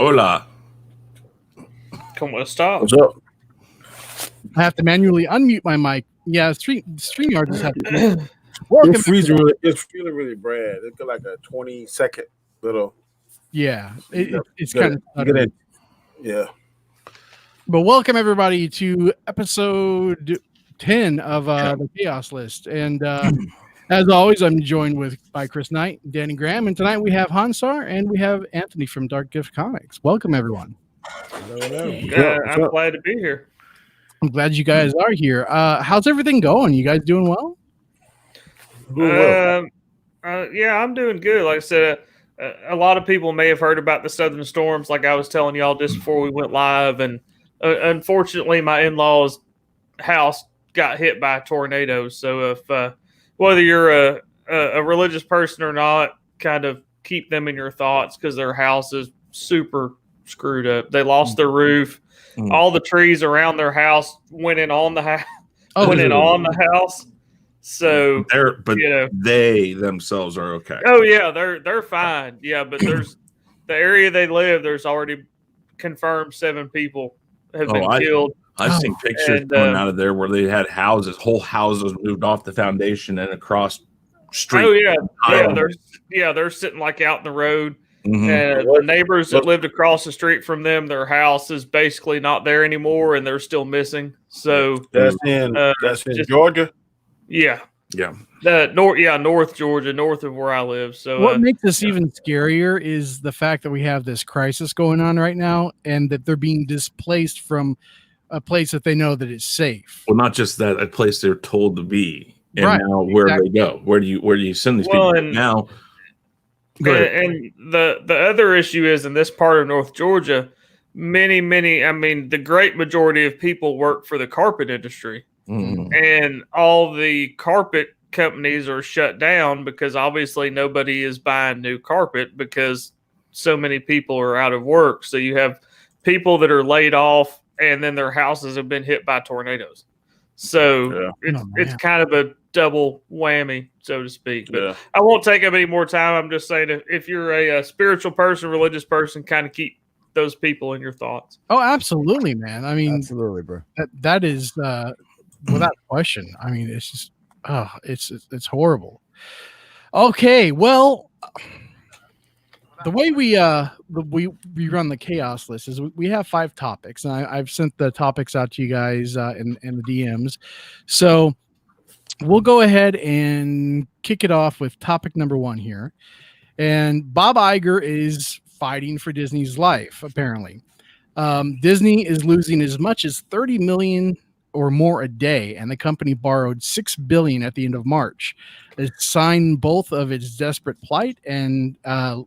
Hola. ¿Cómo está? What's up? I have to manually unmute my mic. Yeah, StreamYard just have to. Welcome. It's feeling really bad. It's got like a 20-second little. Yeah, it's kind of stuttery. Yeah. But welcome everybody to episode 10 of the Chaos List, and as always, I'm joined by Chris Knight, Danny Graham, and tonight we have Hansar and we have Anthony from Dark Gift Comics. Welcome everyone. I'm glad to be here. I'm glad you guys are here. How's everything going? You guys doing well? Yeah, I'm doing good. Like I said, a lot of people may have heard about the southern storms, like I was telling y'all just before we went live, and unfortunately, my in-laws' house got hit by a tornado. So if whether you're a religious person or not, kind of keep them in your thoughts because their house is super screwed up. They lost their roof. All the trees around their house went in on the house. So they themselves are okay. Oh yeah, they're fine. Yeah, but there's the area they live. There's already confirmed 7 people have been killed. I've seen pictures coming out of there where they had whole houses moved off the foundation and across street. Oh yeah, they're sitting like out in the road. Mm-hmm. And the neighbors that lived across the street from them, their house is basically not there anymore, and they're still missing. So that's in Georgia. Yeah. North Georgia, north of where I live. So what makes this even scarier is the fact that we have this crisis going on right now, and that they're being displaced from a place that they know that is safe. Well, not just that, a place they're told to be, and now where do they go? Where do you send these people now? And the other issue is in this part of North Georgia, many, the great majority of people work for the carpet industry. Mm-hmm. And all the carpet companies are shut down because obviously nobody is buying new carpet because so many people are out of work. So you have people that are laid off and then their houses have been hit by tornadoes. So it's kind of a double whammy, so to speak. But I won't take up any more time. I'm just saying if you're a spiritual person, religious person, kind of keep those people in your thoughts. Oh, absolutely, man. I mean, absolutely, bro. That is without question. I mean, it's just it's horrible. Okay, well, the way we run the Chaos List is we have 5 topics, and I've sent the topics out to you guys in the DMs. So we'll go ahead and kick it off with topic number 1 here. And Bob Iger is fighting for Disney's life, apparently. Disney is losing as much as $30 million or more a day, and the company borrowed $6 billion at the end of March. It signed both of its desperate plight and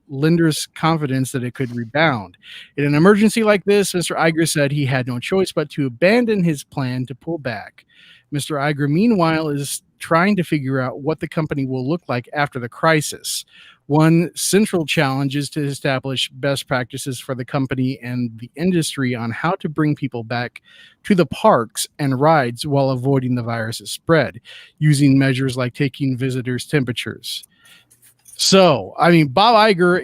lenders' confidence that it could rebound. In an emergency like this, Mr. Iger said he had no choice but to abandon his plan to pull back. Mr. Iger, meanwhile, is trying to figure out what the company will look like after the crisis. One central challenge is to establish best practices for the company and the industry on how to bring people back to the parks and rides while avoiding the virus's spread, using measures like taking visitors' temperatures. So, I mean, Bob Iger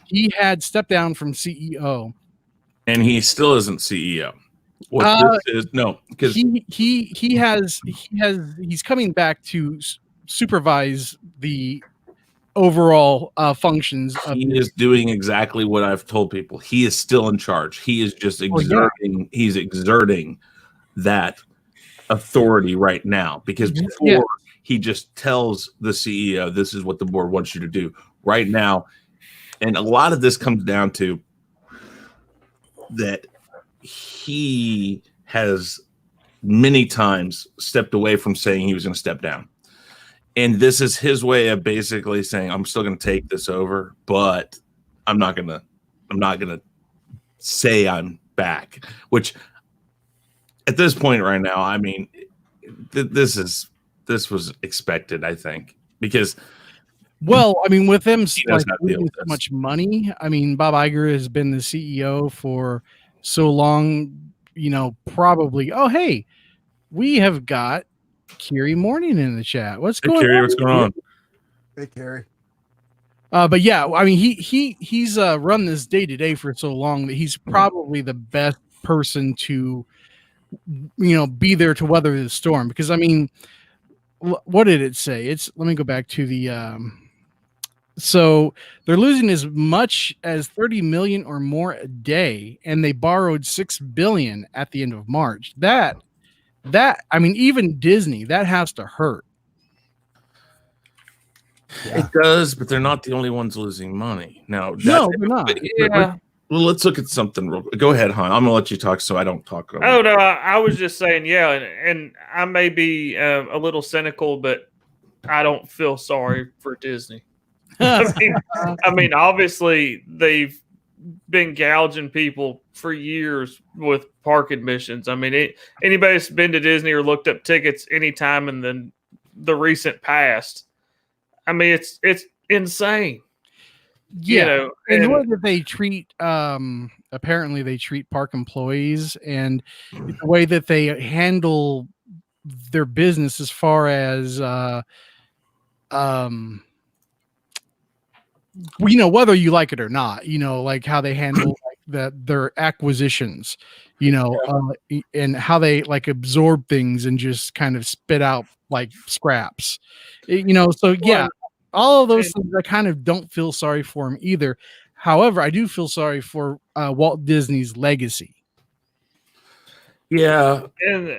he had stepped down from CEO. And he still isn't CEO. Because he's coming back to supervise the overall functions. He is doing exactly what I've told people. He is still in charge. He is just exerting. He's exerting that authority right now because before he just tells the CEO, "This is what the board wants you to do right now," and a lot of this comes down to that he has many times stepped away from saying he was going to step down. And this is his way of basically saying, I'm still going to take this over, but I'm not going to say I'm back, which at this point right now, I mean, this was expected, I think, because well, I mean, with them like losing so much money, I mean, Bob Iger has been the CEO for so long, probably, oh, hey, we have got Carrie Morning in the chat. What's going on? What's going on? Hey, Carrie. But yeah, I mean, he's run this day to day for so long that he's probably the best person to, be there to weather the storm. Because I mean, what did it say? Let me go back to the. So they're losing as much as 30 million or more a day, and they borrowed 6 billion at the end of March. That I mean, even Disney, that has to hurt. Yeah. It does, but they're not the only ones losing money. No, they're not. Yeah. Well, let's look at something real quick. Go ahead, hon. I'm gonna let you talk so I don't talk over. Oh no, I was just saying, yeah, and I may be a little cynical, but I don't feel sorry for Disney. I mean, obviously they've been gouging people for years with park admissions. I mean, anybody that's been to Disney or looked up tickets anytime in the recent past, I mean, it's insane. Yeah, and the way that they treat, apparently they treat park employees, and the way that they handle their business as far as, whether you like it or not, like how they handle their acquisitions, and how they like absorb things and just kind of spit out like scraps, so yeah. All of those things, I kind of don't feel sorry for him either. However, I do feel sorry for Walt Disney's legacy. Yeah, and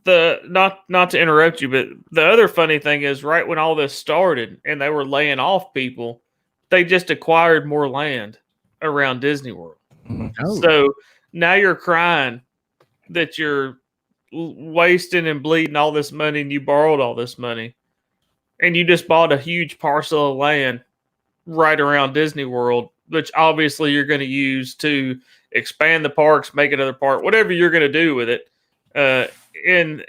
not to interrupt you, but the other funny thing is, right when all this started and they were laying off people, they just acquired more land around Disney World. Oh. So now you're crying that you're wasting and bleeding all this money, and you borrowed all this money. And you just bought a huge parcel of land right around Disney World, which obviously you're going to use to expand the parks, make another park, whatever you're going to do with it. In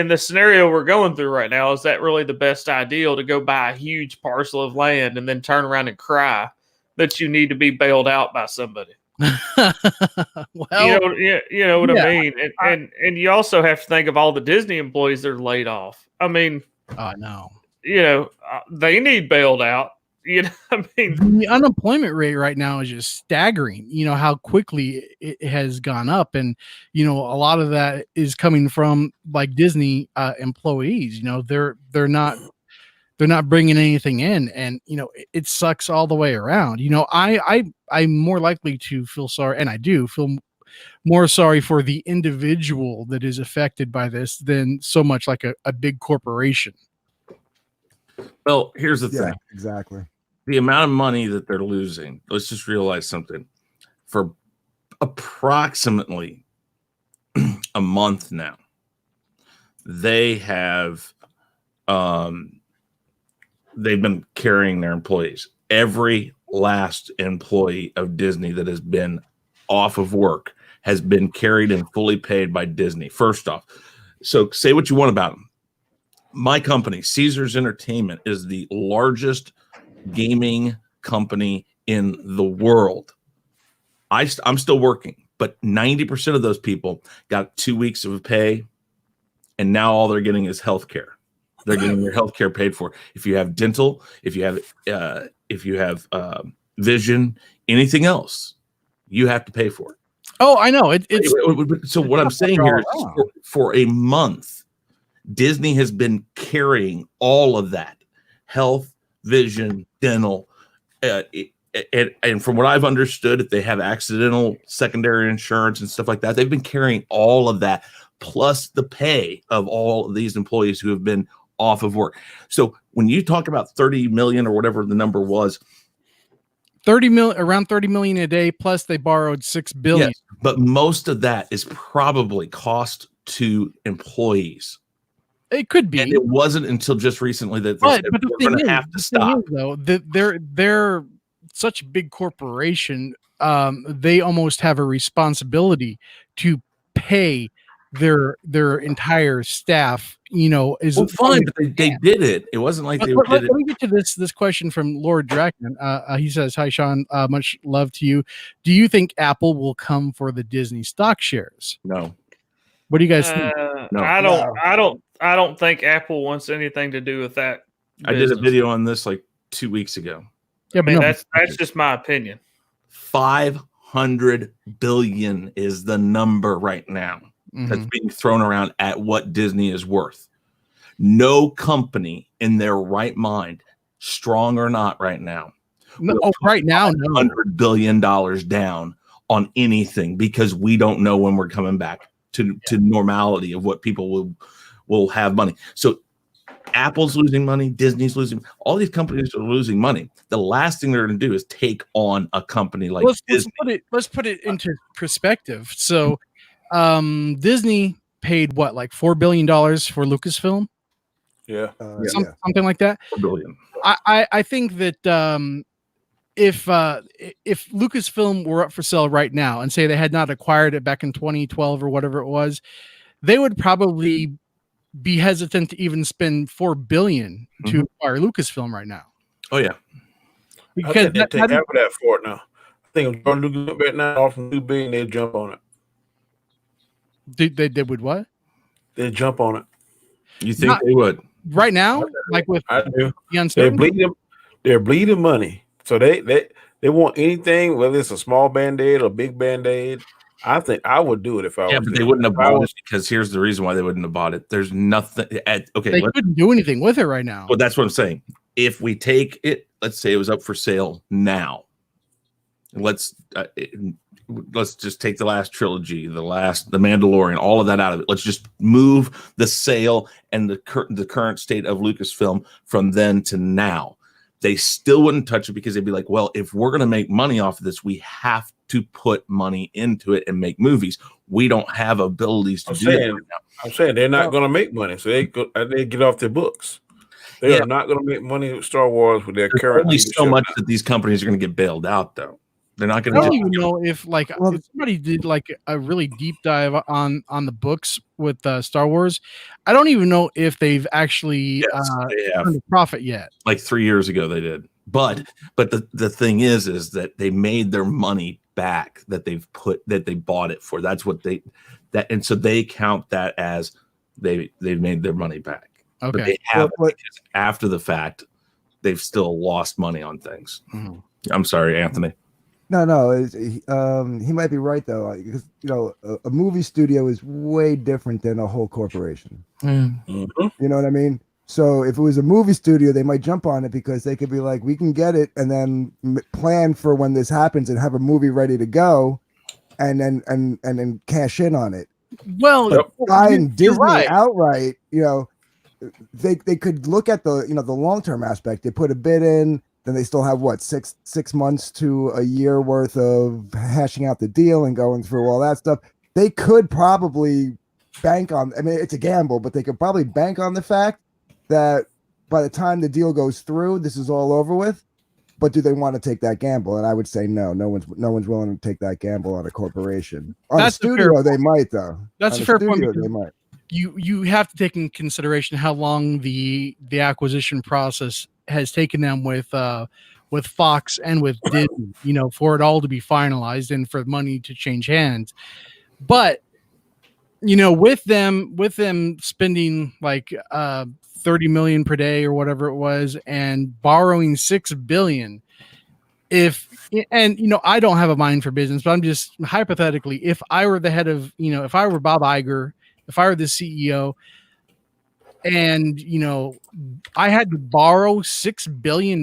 the scenario we're going through right now, is that really the best ideal to go buy a huge parcel of land and then turn around and cry that you need to be bailed out by somebody? Well, you know what I mean? And you also have to think of all the Disney employees that are laid off. I mean, no. They need bailed out. I mean, the unemployment rate right now is just staggering. How quickly it has gone up, and a lot of that is coming from like Disney employees. They're not bringing anything in, and it sucks all the way around. I'm more likely to feel sorry, and I do feel more sorry for the individual that is affected by this than so much like a big corporation. Well, here's the thing. Exactly. The amount of money that they're losing, let's just realize something. For approximately a month now, they have they've been carrying their employees. Every last employee of Disney that has been off of work has been carried and fully paid by Disney. First off, so say what you want about them. My company, Caesars Entertainment, is the largest gaming company in the world. I'm still working, but 90% of those people got 2 weeks of pay, and now all they're getting is health care. They're getting their health care paid for. If you have dental, if you have vision, anything else, you have to pay for it. Oh, I know. So what I'm saying here is for a month, Disney has been carrying all of that health, vision, dental, and from what I've understood, if they have accidental secondary insurance and stuff like that, they've been carrying all of that plus the pay of all of these employees who have been off of work. So when you talk about 30 million or whatever the number was, around 30 million a day, plus they borrowed 6 billion. Yes, but most of that is probably cost to employees. It could be. And it wasn't until just recently that we're going to have to stop. Though, they're such a big corporation. They almost have a responsibility to pay their entire staff. Fine, but they did it. It wasn't like they did it. Let me get to this question from Lord Draken. He says, "Hi, Sean. Much love to you. Do you think Apple will come for the Disney stock shares?" No. What do you guys think? No. I don't think Apple wants anything to do with that. I did a video on this like 2 weeks ago. Yeah, I mean, that's just my opinion. 500 billion is the number right now that's being thrown around at what Disney is worth. No company in their right mind, strong or not right now, right now, $100 billion down on anything, because we don't know when we're coming back to normality of what people will have money. So Apple's losing money, Disney's losing, all these companies are losing money. The last thing they're going to do is take on a company like Disney. Let's put it into perspective. So Disney paid what, like $4 billion for Lucasfilm? Yeah. Something like that. $4 billion. I think that if Lucasfilm were up for sale right now and say they had not acquired it back in 2012 or whatever it was, they would probably be hesitant to even spend $4 billion to acquire Lucasfilm right now. Oh yeah, because I think they take half of that for it now. I think if Jordan Lucas right now off $2 billion, they'd jump on it. They would what? They'd jump on it. You think they would right now? Like with I do. They're bleeding money, so they want anything, whether it's a small Band-Aid or big Band-Aid. I think I would do it if I was. Yeah, but they wouldn't have bought it, because here's the reason why they wouldn't have bought it. There's nothing. They couldn't do anything with it right now. Well, that's what I'm saying. If we take it, let's say it was up for sale now. Let's just take the last trilogy, the Mandalorian, all of that out of it. Let's just move the sale and the current state of Lucasfilm from then to now. They still wouldn't touch it, because they'd be like, well, if we're going to make money off of this, we have to put money into it and make movies. We don't have abilities to do that right now. I'm saying they're not going to make money, so they get off their books. They are not going to make money with Star Wars with their current. Only so much that these companies are going to get bailed out, though. They're not going to. I don't even know if if somebody did like a really deep dive on the books with Star Wars. I don't even know if they've actually turned a profit yet. Like 3 years ago, they did. But the thing is that they made their money back that they bought it for. That's what and so they count that as they've made their money back. Okay. But they haven't, because after the fact, they've still lost money on things. Mm-hmm. I'm sorry, Anthony. No, he might be right though, because a movie studio is way different than a whole corporation. Mm-hmm. You know what I mean? So if it was a movie studio, they might jump on it because they could be like, we can get it and then plan for when this happens and have a movie ready to go, and then cash in on it. Well, buying Disney outright, they could look at the the long-term aspect. They put a bid in. Then they still have what, six months to a year worth of hashing out the deal and going through all that stuff. They could probably bank on. I mean, it's a gamble, but they could probably bank on the fact that by the time the deal goes through, this is all over with. But do they want to take that gamble? And I would say no. No one's willing to take that gamble on a corporation. On a studio, they might though. That's a fair point. They might. You have to take in consideration how long the acquisition process has taken them with Fox and with Disney, for it all to be finalized and for money to change hands. But with them spending like 30 million per day or whatever it was, and borrowing $6 billion, I don't have a mind for business, but I'm just hypothetically, if I were the head of, if I were Bob Iger, if I were the CEO, and I had to borrow $6 billion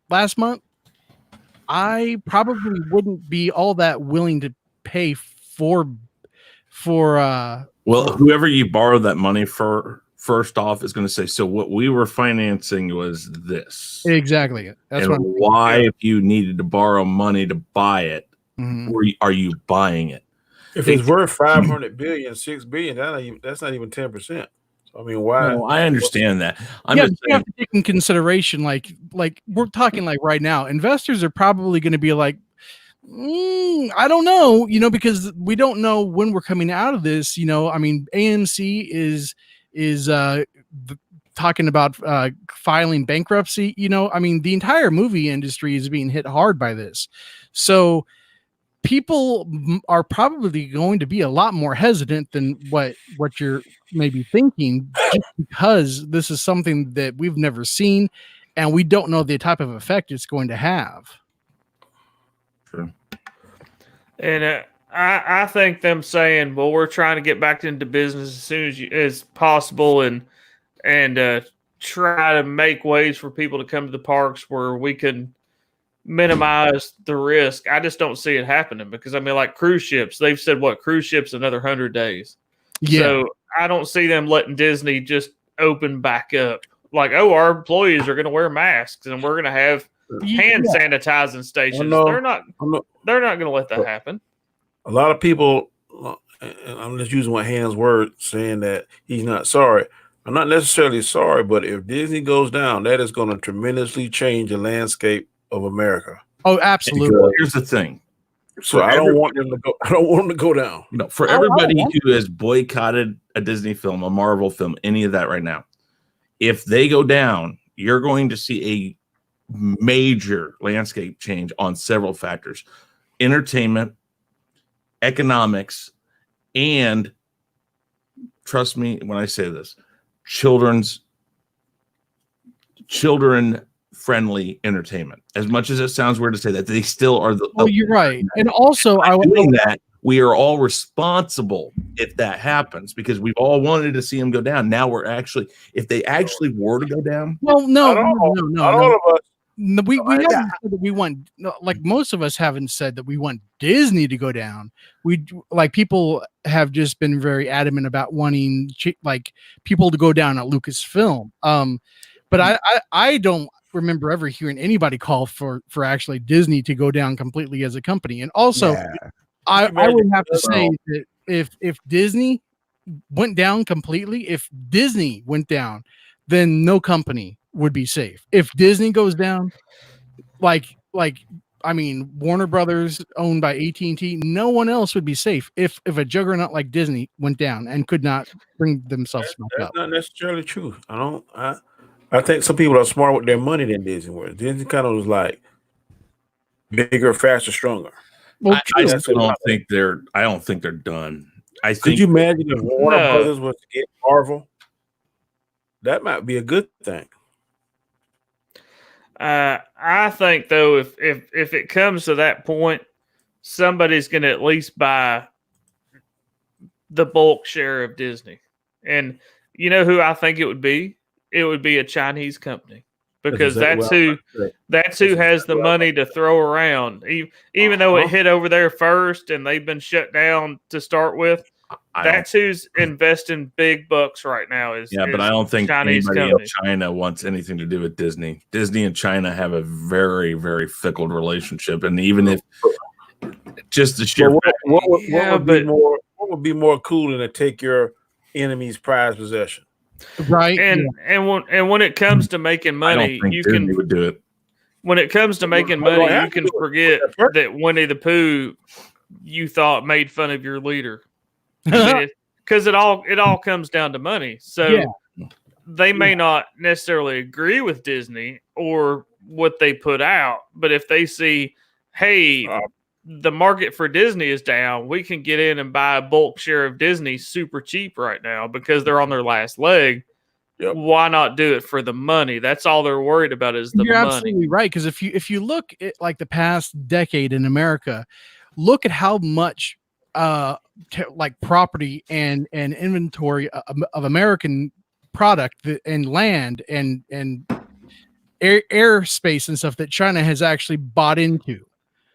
last month, I probably wouldn't be all that willing to pay for whoever you borrow that money for, first off, is going to say, so what we were financing was this. Exactly. That's and why, if you needed to borrow money to buy it, are you buying it? If it's worth 500 billion, $6 billion, that's not even 10%. I mean, why? No, I understand that. You have to take in consideration, like we're talking like right now, investors are probably going to be like, I don't know, because we don't know when we're coming out of this. I mean, AMC is talking about filing bankruptcy. I mean, the entire movie industry is being hit hard by this. So people are probably going to be a lot more hesitant than what you're maybe thinking, just because this is something that we've never seen. and we don't know the type of effect it's going to have. Sure. And I think them saying, well, we're trying to get back into business as soon as possible and try to make ways for people to come to the parks where we can minimize the risk. I just don't see it happening because, I mean, like cruise ships, they've said, cruise ships another 100 days. Yeah. So I don't see them letting Disney just open back up. Like, our employees are going to wear masks and we're going to have hand sanitizing stations. They're not going to let that happen. A lot of people, I'm just using my hand's word, saying that he's not sorry. I'm not necessarily sorry, but if Disney goes down, that is going to tremendously change the landscape of America. Oh, absolutely. Because here's the thing. So I don't want them to go. I don't want them to go down. No, for everybody who has boycotted a Disney film, a Marvel film, any of that right now, if they go down, you're going to see a major landscape change on several factors: entertainment, economics, and trust me when I say this, children-friendly entertainment. As much as it sounds weird to say that, they still are the. Oh, you're right. And also, doing that, we are all responsible if that happens because we've all wanted to see them go down. Now we're actually, if they actually were to go down, well, no. All of us. We haven't said that we want, like most of us haven't said that we want Disney to go down. We like people have just been very adamant about wanting like people to go down at Lucasfilm. But I don't remember ever hearing anybody call for actually Disney to go down completely as a company. And also, I would have to say that if Disney went down completely, then no company would be safe. If Disney goes down, like I mean, Warner Brothers owned by AT&T, no one else would be safe if a juggernaut like Disney went down and could not bring themselves back up. That's not necessarily true. I think some people are smarter with their money than Disney was. Disney kind of was like bigger, faster, stronger. Well, I don't think they're done. Could you imagine if Warner Brothers was to get Marvel? That might be a good thing. I think though, if it comes to that point, somebody's going to at least buy the bulk share of Disney. And you know who I think it would be? It would be a Chinese company because that's who has the money to throw around. Even though it hit over there first and they've been shut down to start with. That's who's investing big bucks right now. But I don't think Chinese anybody in China wants anything to do with Disney. Disney and China have a very, very fickle relationship, and even if just the sheer what would be more cool than to take your enemy's prized possession, right? And when it comes to making money, Disney would do it. When it comes to making money, you can forget that Winnie the Pooh you thought made fun of your leader. Because it all comes down to money. So they may not necessarily agree with Disney or what they put out, but if they see, hey, the market for Disney is down, we can get in and buy a bulk share of Disney super cheap right now because they're on their last leg. Yep. Why not do it for the money? That's all they're worried about is the money. You're absolutely right. Because if you look at like the past decade in America, look at how much like property and inventory of American product and land and airspace and stuff that China has actually bought into.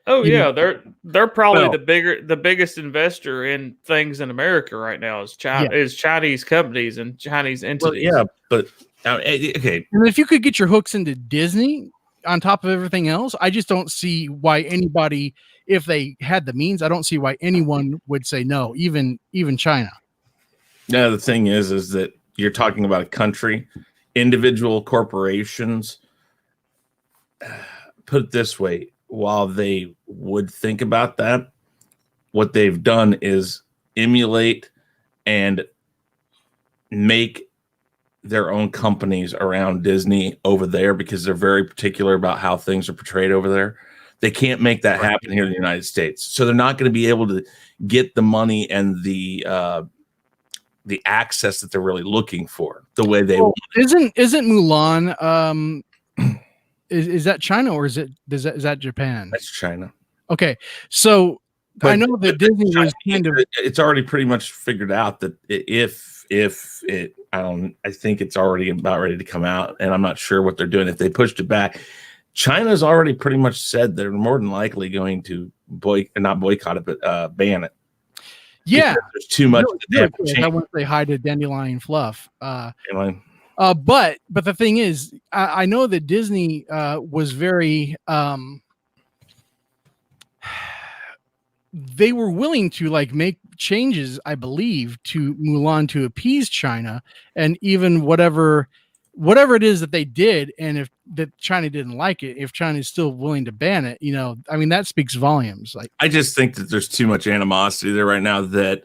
Oh yeah, they're probably the biggest investor in things in America right now is Chinese companies and Chinese entities. Well, but okay. And if you could get your hooks into Disney on top of everything else, I just don't see why anybody, if they had the means, I don't see why anyone would say no, even China. Yeah, the thing is that you're talking about a country, individual corporations. Put it this way, while they would think about that, what they've done is emulate and make their own companies around Disney over there because they're very particular about how things are portrayed over there. They can't make that happen here in the United States. So they're not going to be able to get the money and the access that they're really looking for the way they want. Isn't Mulan Is that China or is that Japan? That's China. Okay, so I know that Disney was kind of. It's already pretty much figured out that if it, I think it's already about ready to come out, and I'm not sure what they're doing. If they pushed it back, China's already pretty much said they're more than likely going to not boycott it, but ban it. Yeah, because there's too much. I want to say hi to Dandelion Fluff. But the thing is, I know that Disney was very they were willing to like make changes, I believe, to Mulan to appease China, and even whatever it is that they did, and if that China didn't like it, if China is still willing to ban it, I mean, that speaks volumes. Like, I just think that there's too much animosity there right now, that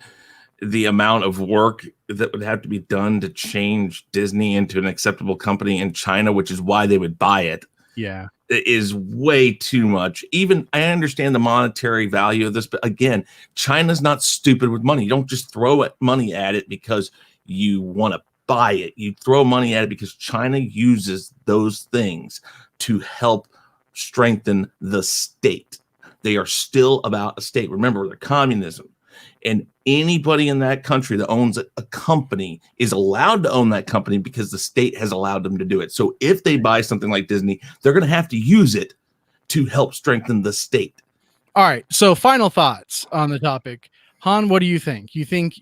the amount of work that would have to be done to change Disney into an acceptable company in China, which is why they would buy it. Yeah. Is way too much. Even I understand the monetary value of this, but again, China's not stupid with money. You don't just throw money at it because you want to buy it. You throw money at it because China uses those things to help strengthen the state. They are still about a state. Remember, they're communism. And anybody in that country that owns a company is allowed to own that company because the state has allowed them to do it. So if they buy something like Disney, they're going to have to use it to help strengthen the state. All right. So final thoughts on the topic. Han, what do you think? You think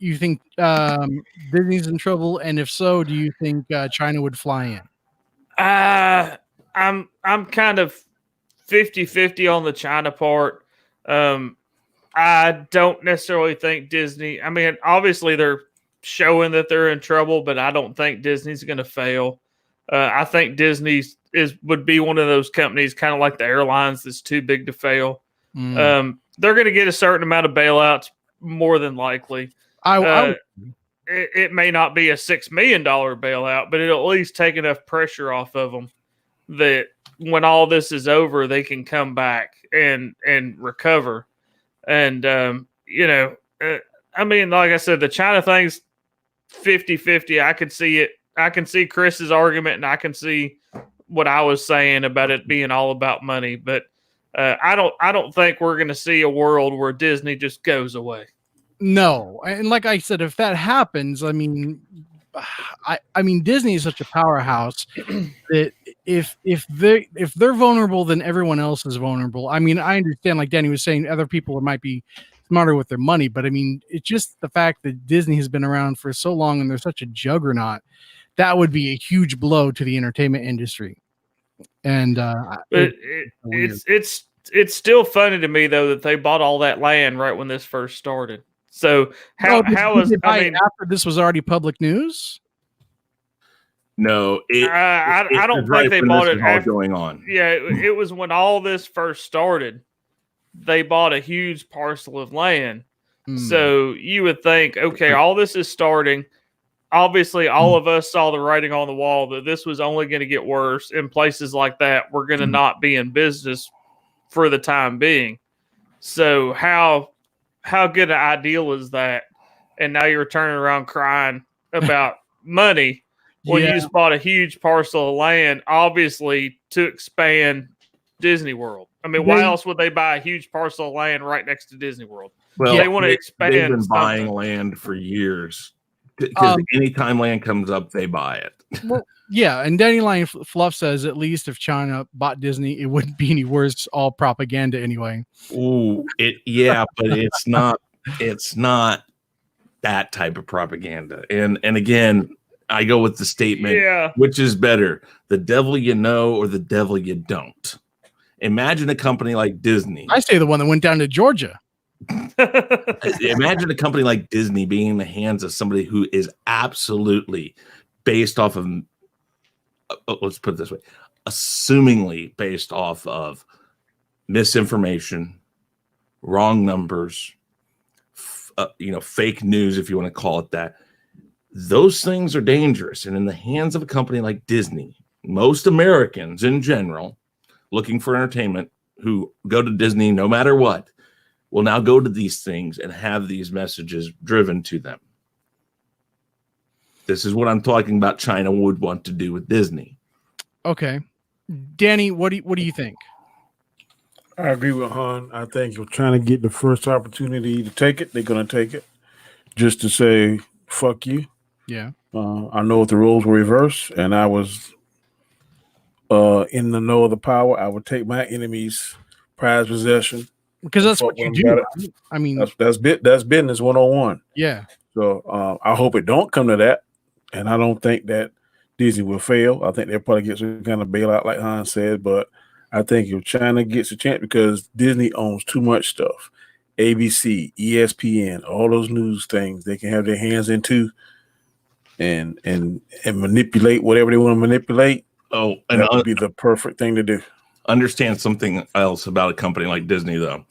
Disney's in trouble? And if so, do you think China would fly in? I'm kind of 50-50 on the China part. I don't necessarily think Disney. I mean, obviously they're showing that they're in trouble, but I don't think Disney's going to fail. I think Disney would be one of those companies, kind of like the airlines, that's too big to fail. They're going to get a certain amount of bailouts, more than likely. It may not be a $6 million bailout, but it'll at least take enough pressure off of them that when all this is over, they can come back and recover. And, I mean, like I said, the China thing's 50-50. I could see it. I can see Chris's argument, and I can see what I was saying about it being all about money. But I don't think we're going to see a world where Disney just goes away. No. And like I said, if that happens, I mean, Disney is such a powerhouse that if they're vulnerable, then everyone else is vulnerable. I mean, I understand, like Danny was saying, other people might be smarter with their money, but I mean, it's just the fact that Disney has been around for so long and they're such a juggernaut, that would be a huge blow to the entertainment industry. And it's still funny to me though that they bought all that land right when this first started. So how was after this was already public news? No, I don't think they bought it after going on. Yeah, it was when all this first started. They bought a huge parcel of land. So you would think, okay, all this is starting. Obviously, all of us saw the writing on the wall that this was only going to get worse. In places like that, we're going to not be in business for the time being. So how good an ideal is that? And now you're turning around crying about money when you just bought a huge parcel of land, obviously to expand Disney World. I mean, why else would they buy a huge parcel of land right next to Disney World? Well, they want to expand. They've been buying land for years because anytime land comes up, they buy it. Well, yeah, and Dandelion Fluff says at least if China bought Disney, it wouldn't be any worse. All propaganda anyway. Ooh, but it's not. It's not that type of propaganda. And again, I go with the statement: which is better, the devil you know or the devil you don't? Imagine a company like Disney. I say the one that went down to Georgia. Imagine a company like Disney being in the hands of somebody who is absolutely based off of, let's put it this way, assumingly based off of misinformation, wrong numbers, fake news, if you want to call it that. Those things are dangerous. And in the hands of a company like Disney, most Americans in general looking for entertainment who go to Disney no matter what will now go to these things and have these messages driven to them. This is what I'm talking about China would want to do with Disney. Okay. Danny, what do you think? I agree with Han. I think you're trying to get the first opportunity to take it. They're going to take it just to say, fuck you. Yeah. I know if the roles were reversed and I was in the know of the power, I would take my enemy's prized possession. Because that's what you do. Right? I mean, that's business 101. Yeah. So I hope it don't come to that. And I don't think that Disney will fail. I think they'll probably get some kind of bailout like Han said, but I think if China gets a chance because Disney owns too much stuff. ABC, ESPN, all those news things they can have their hands into and manipulate whatever they want to manipulate. Oh, and that would be the perfect thing to do. Understand something else about a company like Disney, though.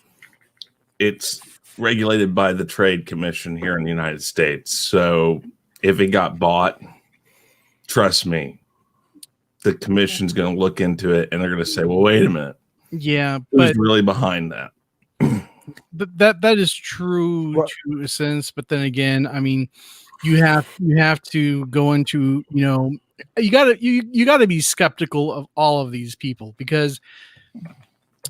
It's regulated by the Trade Commission here in the United States. So if it got bought, trust me, the commission's going to look into it and they're going to say, well, wait a minute. Yeah, who's really behind that? That is true to a sense, but then again, I mean, you have to go into, you gotta be skeptical of all of these people, because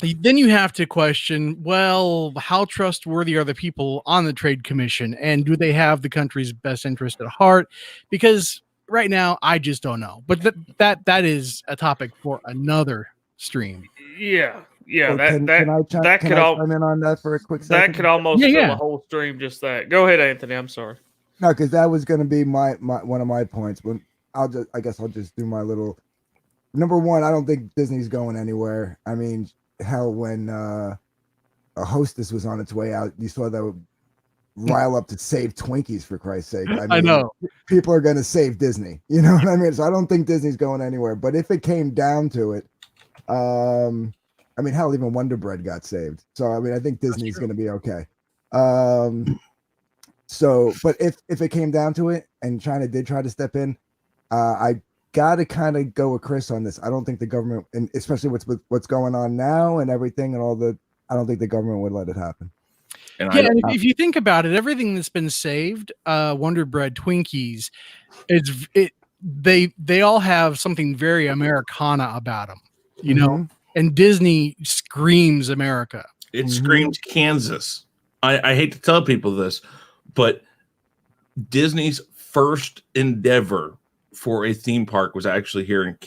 then you have to question, well, how trustworthy are the people on the Trade Commission, and do they have the country's best interest at heart? Because right now, I just don't know. But that is a topic for another stream. Yeah. Can I chime in on that for a quick second? That could almost fill a whole stream, just that. Go ahead, Anthony. I'm sorry. No, because that was going to be my one of my points. But I guess I'll just do my little. Number one, I don't think Disney's going anywhere. I mean, hell, when a Hostess was on its way out, you saw that would rile up to save Twinkies, for Christ's sake. I know people are going to save Disney. You know what I mean? So I don't think Disney's going anywhere. But if it came down to it, I mean, hell, even Wonder Bread got saved. So, I mean, I think Disney's going to be okay. So, but if it came down to it and China did try to step in, I got to kind of go with Chris on this. I don't think the government, and especially what's going on now and everything and I don't think the government would let it happen. And if you think about it, everything that's been saved, Wonder Bread, Twinkies, they all have something very Americana about them, you know. And Disney screams America. It screams Kansas. I hate to tell people this, but Disney's first endeavor for a theme park was actually here in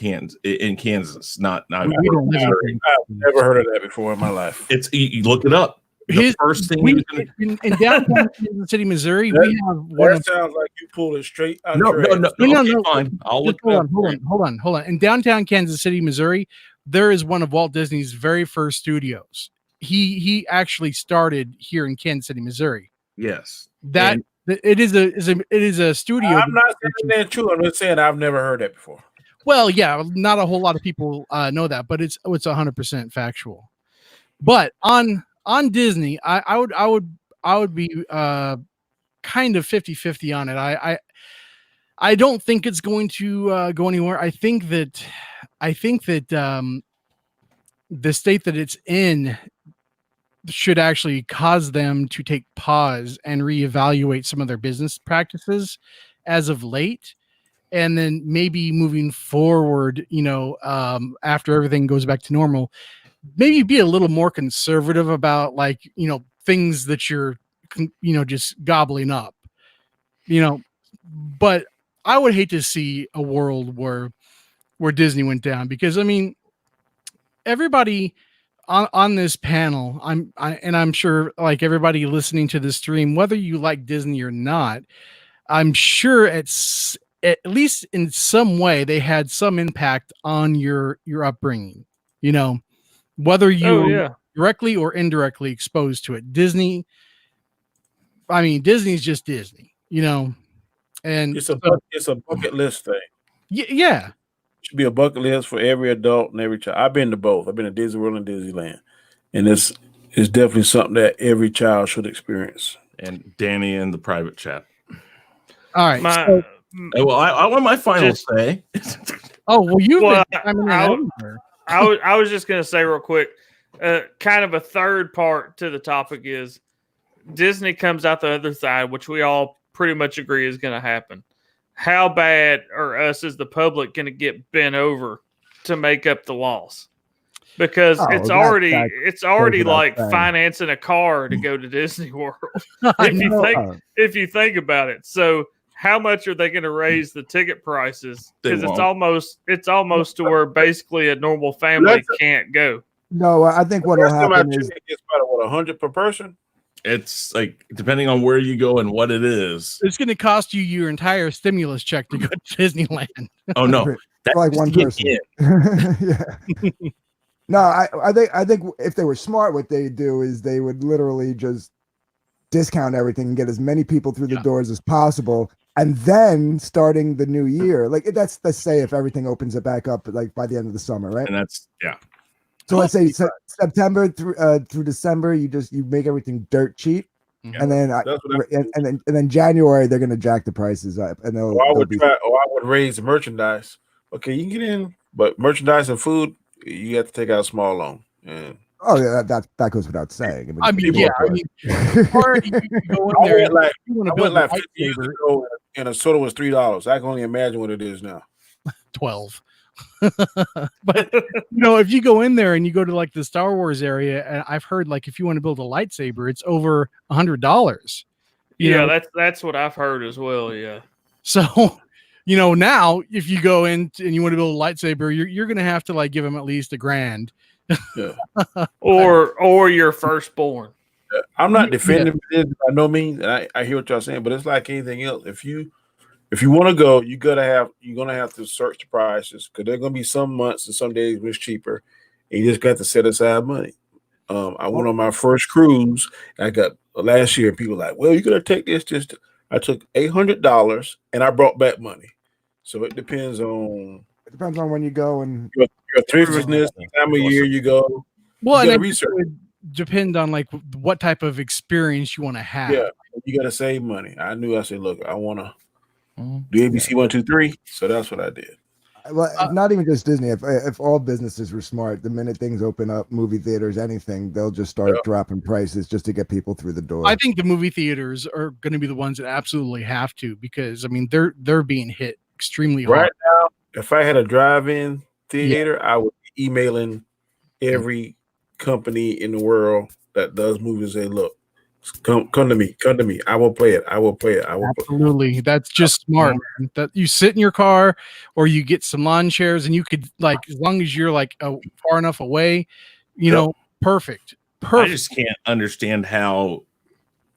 Kansas. Not I've never heard of that before in my life. It's you look it up. The first thing in downtown Kansas City, Missouri, we have one. That sounds like you pulled it straight out. No. Fine. I'll look hold on. In downtown Kansas City, Missouri, there is one of Walt Disney's very first studios. He actually started here in Kansas City, Missouri. Yes, it is a studio. I'm not saying that true. I'm just saying I've never heard that before. Well, yeah, not a whole lot of people know that, but it's 100% factual. But on Disney, I would be kind of 50-50 on it. I don't think it's going to go anywhere. I think that the state that it's in should actually cause them to take pause and reevaluate some of their business practices as of late. And then maybe moving forward, after everything goes back to normal, maybe be a little more conservative about things that you're, just gobbling up, but I would hate to see a world where Disney went down, because I mean, everybody on this panel, I'm sure like everybody listening to this stream, whether you like Disney or not, I'm sure at least in some way they had some impact on your upbringing, whether you directly or indirectly exposed to it. Disney's just Disney, and it's a bucket list thing. Yeah. Should be a bucket list for every adult and every child. I've been to both. I've been to Disney World and Disneyland, and it's definitely something that every child should experience. And Danny in the private chat. All right. I want my final say. Oh well, I was just gonna say real quick, kind of a third part to the topic is Disney comes out the other side, which we all pretty much agree is going to happen. How bad are us as the public going to get bent over to make up the loss. Because it's that already goes like without saying. financing a car to go to Disney World. If you think about it. So how much are they going to raise the ticket prices? Because it's almost to where basically a normal family can't go. No, I think what will happen is it's about what, 100 per person. It's like depending on where you go and what it is. It's going to cost you your entire stimulus check to go to Disneyland. Oh no, that's like one person. Yeah. No, I think if they were smart, what they'd do is they would literally just discount everything and get as many people through the doors as possible, and then starting the new year, like let's say if everything opens it back up, like by the end of the summer, right? And that's So let's say September through December, you make everything dirt cheap, and then and then January they're gonna jack the prices up, and they'll. I would raise the merchandise. Okay, you can get in, but merchandise and food, you have to take out a small loan. And that goes without saying. Or you go in there, I went like 50 years ago, and a soda was $3. I can only imagine what it is now. 12. But if you go in there and you go to like the Star Wars area, and I've heard like if you want to build a lightsaber, it's over $100. Yeah, that's what I've heard as well. Yeah. So, now if you go in and you want to build a lightsaber, you're going to have to like give them at least $1,000. Yeah. or your firstborn. I'm not defending it by no means. And I hear what y'all saying, but it's like anything else. If you want to go, you're gonna have to search the prices, because there are gonna be some months and some days when it's cheaper, and you just got to set aside money. I went on my first cruise. I got last year, and people were like, "Well, you're gonna take this." I took $800 and I brought back money. So it depends on when you go and your thriftiness, the time of year you go. Well, and research would depend on like what type of experience you want to have. Yeah, you got to save money. I said, look, I want to do ABC 1, 2, 3. So that's what I did. Well, not even just Disney. If all businesses were smart, the minute things open up, movie theaters, anything, they'll just start dropping prices just to get people through the door. I think the movie theaters are going to be the ones that absolutely have to, because I mean they're being hit extremely hard right now. If I had a drive-in theater, I would be emailing every company in the world that does movies and say, look, come to me. I will play it. Absolutely. That's just smart, man. That you sit in your car or you get some lawn chairs, and you could, like, as long as you're like far enough away, perfect. I just can't understand how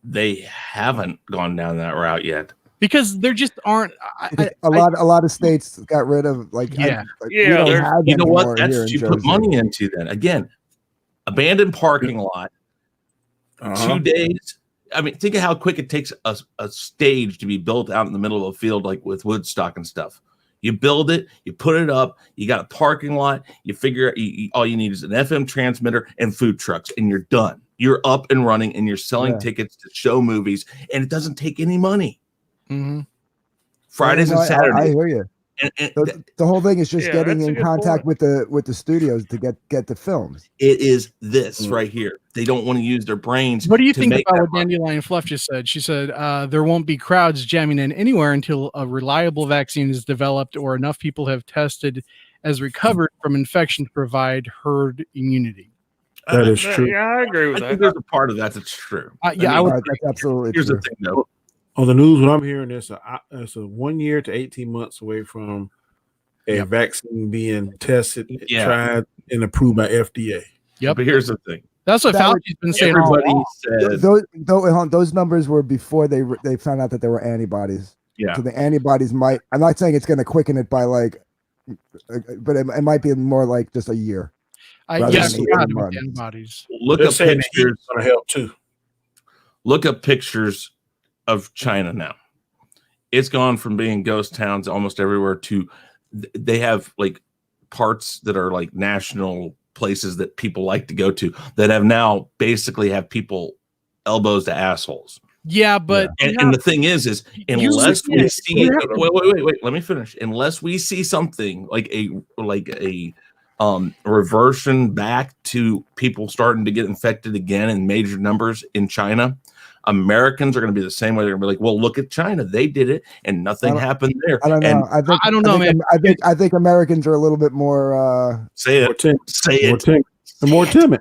they haven't gone down that route yet. Because there just aren't a lot of states got rid of you know what? That's what you put money into. Then again, abandoned parking lot, 2 days. I mean, think of how quick it takes a stage to be built out in the middle of a field, like with Woodstock and stuff. You build it, you put it up, you got a parking lot, you figure all you need is an FM transmitter and food trucks, and you're done. You're up and running, and you're selling tickets to show movies, and it doesn't take any money. Mm-hmm. Fridays and Saturdays. I hear you. And the whole thing is just getting in contact with the studios to get the films. It is this right here. They don't want to use their brains. What do you think about what Dandelion Fluff just said? She said there won't be crowds jamming in anywhere until a reliable vaccine is developed or enough people have tested as recovered from infection to provide herd immunity. That is true. Yeah, I agree with that. I think there's a part of that that's true. That's absolutely Here's true. the thing, though. On the news, what I'm hearing is it's a 1 year to 18 months away from a vaccine being tested, tried, and approved by FDA. Yep. But here's the thing. That's what Fauci's been saying. Everybody said those numbers were before they found out that there were antibodies. Yeah. So the antibodies might. I'm not saying it's going to quicken it by but it might be more like just a year. Antibodies. Look up pictures. Going to help too. Look up pictures of China now. It's gone from being ghost towns almost everywhere to they have like parts that are like national places that people like to go to that have now basically have people elbows to assholes. Yeah, but and the thing is unless we see wait, let me finish. Unless we see something like a reversion back to people starting to get infected again in major numbers in China, Americans are going to be the same way. They're going to be like, well, look at China. They did it and nothing happened there. I don't know. I don't know, man. I think Americans are a little bit more say it. More timid.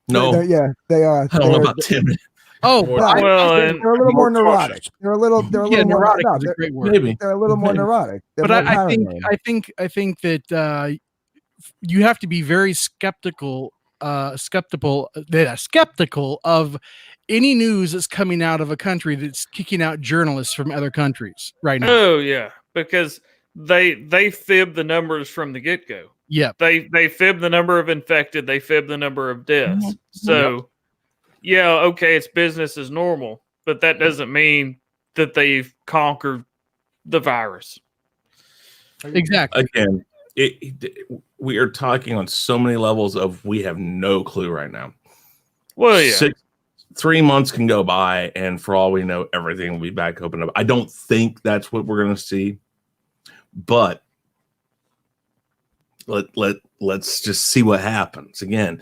No. Yeah, they are. I don't know about timid. Oh, well, they're a little more neurotic. They're a little neurotic more, is a great word. Maybe they're a little more neurotic. But I think that you have to be very skeptical of any news that's coming out of a country that's kicking out journalists from other countries right now. Oh yeah, because they fib the numbers from the get-go. Yeah, they fib the number of infected, they fib the number of deaths. Mm-hmm. So yeah, okay, it's business as normal, but that doesn't mean that they've conquered the virus. Exactly. Again, we are talking on so many levels of we have no clue right now. Well, yeah. 3 months can go by, and for all we know, everything will be back open up. I don't think that's what we're going to see, but let's just see what happens. Again,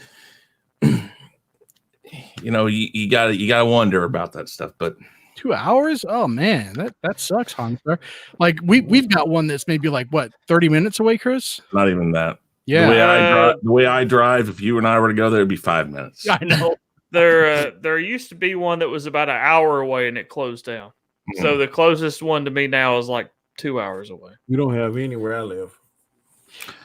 you know, you gotta wonder about that stuff. But 2 hours? Oh man, that sucks, Hunter. Like we've got one that's maybe like what 30 minutes away, Chris? Not even that. Yeah. The way I drive, if you and I were to go there, it'd be 5 minutes. I know. There used to be one that was about an hour away and it closed down. Mm-hmm. So the closest one to me now is like 2 hours away. We don't have any where I live.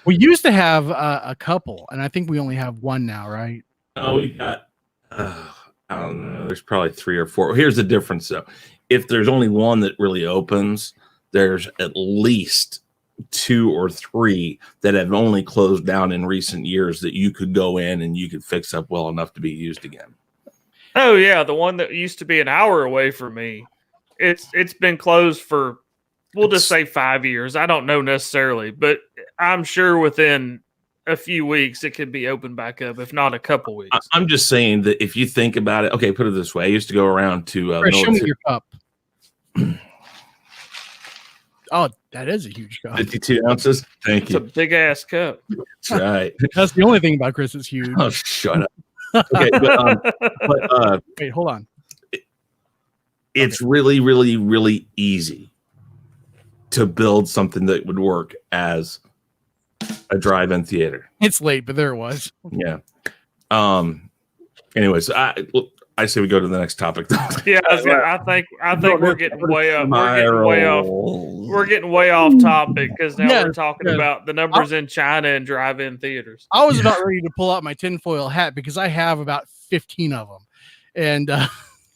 We used to have a couple, and I think we only have one now, right? Oh, we got I don't know. There's probably 3 or 4. Here's the difference, though. If there's only one that really opens, there's at least 2 or 3 that have only closed down in recent years that you could go in and you could fix up well enough to be used again. Oh yeah, the one that used to be an hour away from me, it's been closed for, we'll just say 5 years. I don't know necessarily, but I'm sure within a few weeks it could be open back up, if not a couple weeks. I'm just saying that if you think about it, okay, put it this way. I used to go around to show me your cup. Oh, that is a huge cup. 52 ounces. Thank you. It's a big ass cup. That's right. That's the only thing about Chris is huge. Oh, shut up. Okay, but wait, hold on. It's really, really, really easy to build something that would work as a drive-in theater. It's late, but there it was. Yeah. Anyways, I say we go to the next topic. Yeah, I think we're getting way up. We're getting way off topic because now we're talking about the numbers in China and drive-in theaters. I was about ready to pull out my tinfoil hat because I have about 15 of them, and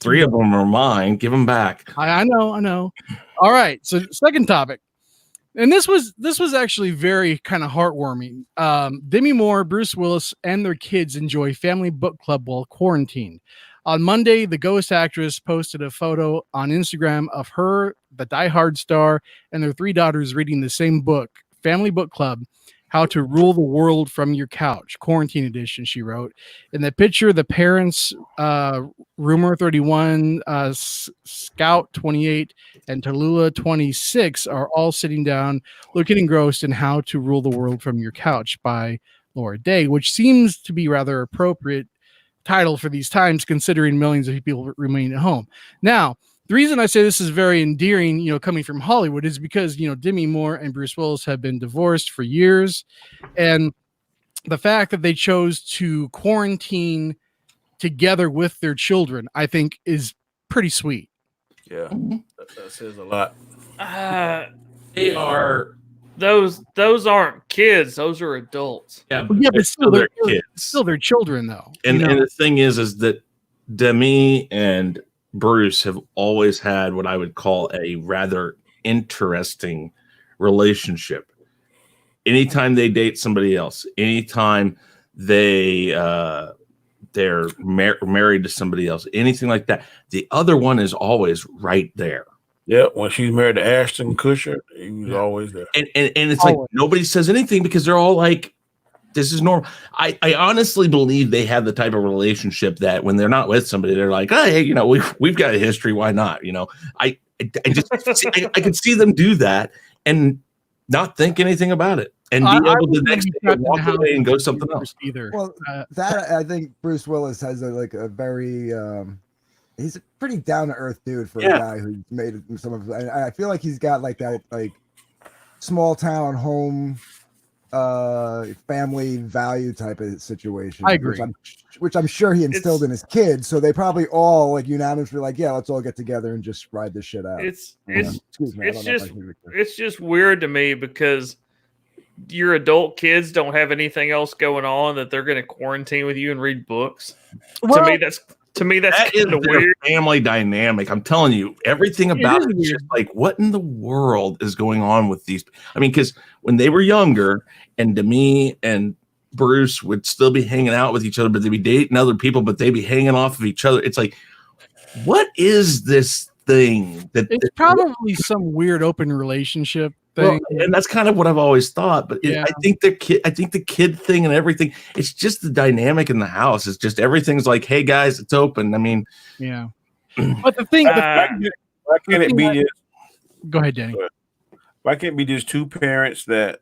3 of them are mine. Give them back. I know. All right. So second topic. And this was actually very kind of heartwarming. Demi Moore, Bruce Willis, and their kids enjoy family book club while quarantined. On Monday, the Ghost actress posted a photo on Instagram of her, the Die Hard star, and their 3 daughters reading the same book, Family Book Club, How to Rule the World from Your Couch, Quarantine Edition, she wrote. In the picture, the parents, Rumor 31, Scout 28, and Tallulah 26 are all sitting down looking engrossed in How to Rule the World from Your Couch by Laura Day, which seems to be rather appropriate title for these times considering millions of people remain at home. Now, the reason I say this is very endearing, coming from Hollywood is because, Demi Moore and Bruce Willis have been divorced for years. And the fact that they chose to quarantine together with their children, I think is pretty sweet. Yeah, that says a lot. They are. Those aren't kids. Those are adults. Yeah, but still they're kids. Still their children, though. And the thing is that Demi and Bruce have always had what I would call a rather interesting relationship. Anytime they date somebody else, anytime they're married to somebody else, anything like that, the other one is always right there. Yeah, when she's married to Ashton Kutcher, he was always there. And it's like nobody says anything because they're all like, this is normal. I honestly believe they have the type of relationship that when they're not with somebody, they're like, oh, hey, we've got a history. Why not? I just I could see them do that. And not think anything about it and be able to next day walk away and go something else. Either. Well, that I think Bruce Willis has a very he's a pretty down to earth dude for a guy who's made some of. I feel like he's got like that small town home family value type of situation. I agree. Which I'm sure he instilled in his kids. So they probably all like unanimously like, yeah, let's all get together and just ride this shit out. Excuse me. It's just weird to me because your adult kids don't have anything else going on that they're going to quarantine with you and read books. Well, to me that's kind of weird. Family dynamic. I'm telling you, everything about it is just like, what in the world is going on with these? I mean, because when they were younger, and Demi and Bruce would still be hanging out with each other, but they'd be dating other people, but they'd be hanging off of each other. It's like, what is this thing? It's probably some weird open relationship thing. Well, and that's kind of what I've always thought. But I think the kid thing and everything, it's just the dynamic in the house. It's just everything's like, hey guys, it's open. I mean, yeah. But the thing, why can't it be just? Go ahead, Danny. Why can't it be just two parents that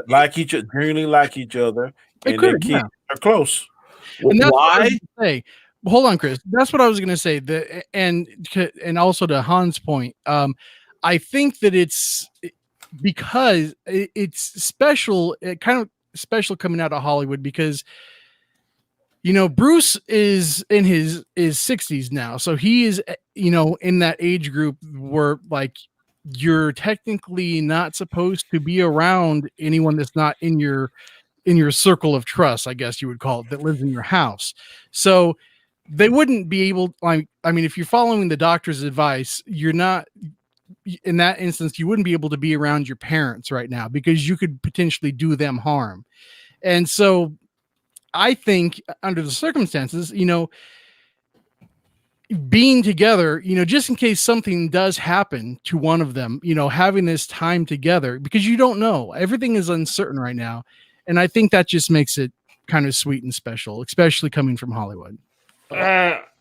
like each other, really like each other, and their kids are close? And that's why? Say, hold on, Chris. That's what I was going to say. And also to Han's point, I think that it's because it's special, kind of special coming out of Hollywood because, Bruce is in his 60s now. So he is, in that age group where like you're technically not supposed to be around anyone that's not in your circle of trust, I guess you would call it, that lives in your house. So they wouldn't be able, if you're following the doctor's advice, you're not, in that instance, you wouldn't be able to be around your parents right now because you could potentially do them harm. And so I think under the circumstances, being together, just in case something does happen to one of them, having this time together, because you don't know, everything is uncertain right now. And I think that just makes it kind of sweet and special, especially coming from Hollywood.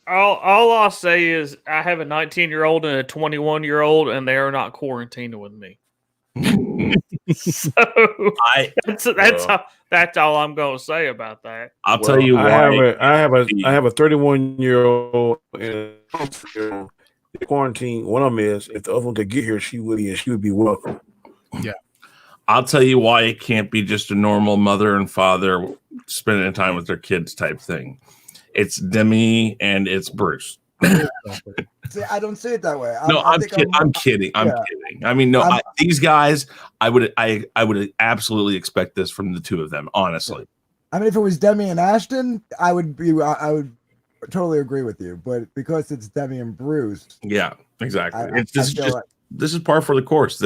All I'll say is I have a 19-year-old and a 21-year-old, and they are not quarantined with me. So that's all I'm going to say about that. I'll tell you why. I have a 31-year-old and a quarantine. One of them is if the other one could get here, she would be welcome. Yeah. I'll tell you why it can't be just a normal mother and father spending time with their kids type thing. It's Demi and it's Bruce. See, I don't see it that way. I'm kidding. I'm kidding. I mean, these guys, I would absolutely expect this from the two of them, honestly. I mean, if it was Demi and Ashton, I would totally agree with you. But because it's Demi and Bruce, yeah, exactly. This is par for the course.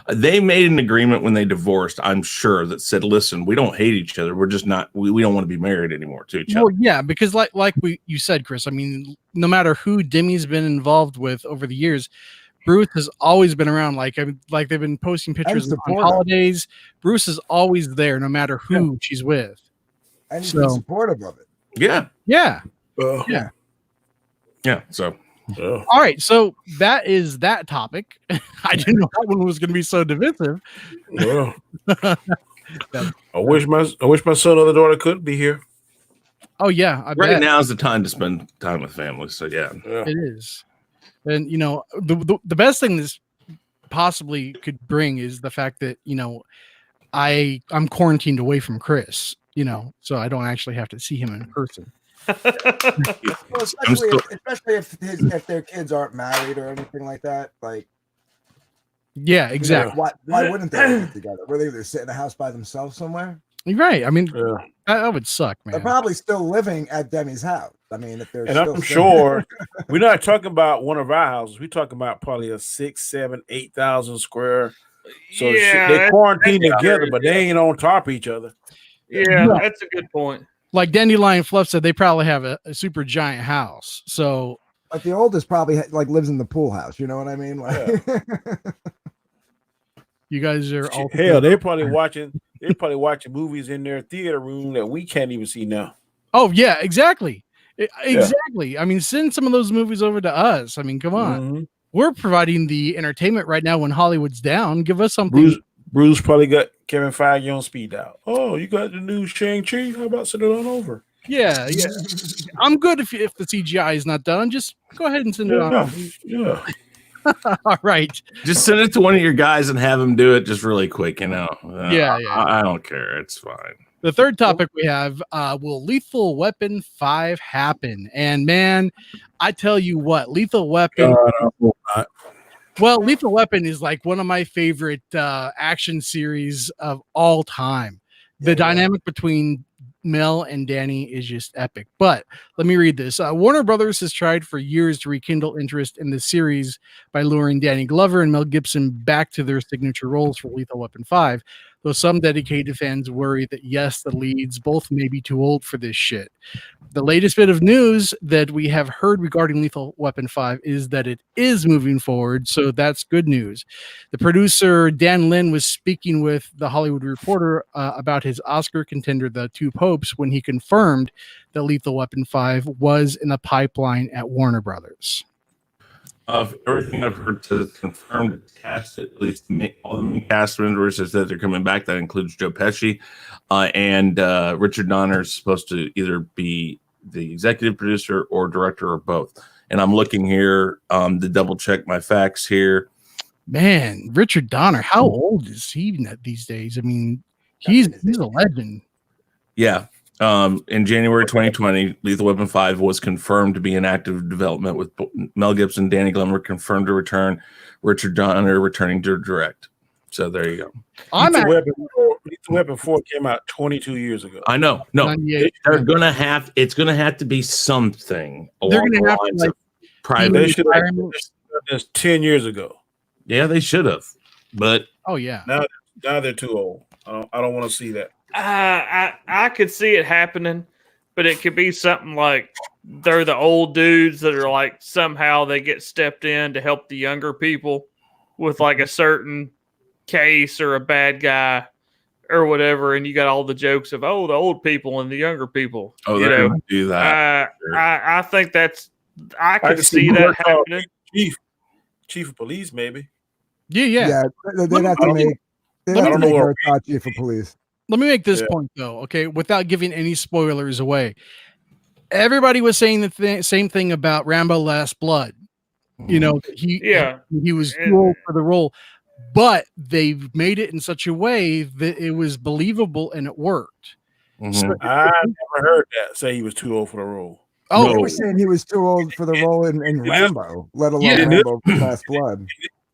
They made an agreement when they divorced, I'm sure, that said, listen, we don't hate each other. We're just not, we don't want to be married anymore to each other. Well, yeah, because like you said, Chris, I mean, no matter who Demi's been involved with over the years, Bruce has always been around. Like they've been posting pictures on holidays. Bruce is always there, no matter who she's with. And he's been supportive of it. Yeah. Yeah. Yeah. So. All right, so that is that topic. I didn't know that one was going to be so divisive. Well, I wish my son or the daughter could be here. Oh yeah, right now is the time to spend time with family. So yeah, it is. And the best thing this possibly could bring is the fact that I'm quarantined away from Chris. So I don't actually have to see him in person. Well, especially if their kids aren't married or anything like that, like yeah, exactly. Why wouldn't they get together? Were they either sit in a house by themselves somewhere? You're right. I mean, that would suck, man. They're probably still living at Demi's house. I mean, if they're I'm sure we're not talking about one of our houses. We're talking about probably a 6, 7, 8,000 square. So they quarantine together, but they ain't on top of each other. Yeah, that's a good point. Like Dandelion Fluff said, they probably have a super giant house. So, like the oldest probably lives in the pool house. You know what I mean? Like, you guys are all they're probably watching movies in their theater room that we can't even see now. Oh yeah, exactly. Exactly. I mean, send some of those movies over to us. I mean, come on. we're providing the entertainment right now when Hollywood's down. Give us something. Bruce probably got Kevin Feige on speed dial. Oh, you got the new Shang-Chi? How about send it on over? Yeah. I'm good if the CGI is not done. Just go ahead and send it on. Yeah. All right. Just send it to one of your guys and have him do it just really quick, you know. Yeah. I don't care. It's fine. The third topic we have, will Lethal Weapon 5 happen? And man, I tell you what, Lethal Weapon. Well, Lethal Weapon is like one of my favorite action series of all time. The dynamic between Mel and Danny is just epic. But let me read this. Warner Brothers has tried for years to rekindle interest in the series by luring Danny Glover and Mel Gibson back to their signature roles for Lethal Weapon 5, though some dedicated fans worry that, yes, the leads both may be too old for this shit. The latest bit of news that we have heard regarding Lethal Weapon 5 is that it is moving forward, so that's good news. The producer, Dan Lin, was speaking with The Hollywood Reporter about his Oscar contender, The Two Popes, when he confirmed that Lethal Weapon 5 was in the pipeline at Warner Brothers. Of everything I've heard to confirm cast, at least all the cast members is that they're coming back. That includes Joe Pesci, and Richard Donner is supposed to either be the executive producer or director or both. And I'm looking here to double check my facts here. Man, Richard Donner, how old is he these days? I mean, he's a legend. Yeah. In January 2020, Lethal Weapon 5 was confirmed to be in active development with Mel Gibson, Danny Glover confirmed to return, Richard Donner returning to direct. So there you go. Lethal Weapon 4 came out 22 years ago. I know. No, they're gonna have. It's gonna have to be something. They're gonna have to, like, private. They should have done this 10 years ago. Yeah, they should have. But now they're too old. I don't want to see that. I could see it happening, but it could be something like they're the old dudes that are like somehow they get stepped in to help the younger people with like a certain case or a bad guy or whatever, and you got all the jokes of the old people and the younger people. Oh, they're gonna do that. I think I could see that happening. Chief of police, maybe. Yeah. They'd have to make. They'd have to make her chief of police. Let me make this point, though, okay, without giving any spoilers away. Everybody was saying the same thing about Rambo Last Blood. You know, he was too old for the role, but they've made it in such a way that it was believable and it worked. Mm-hmm. So, I never heard that say he was too old for the role. Oh, they were saying he was too old for the role in Rambo, let alone Rambo Last Blood.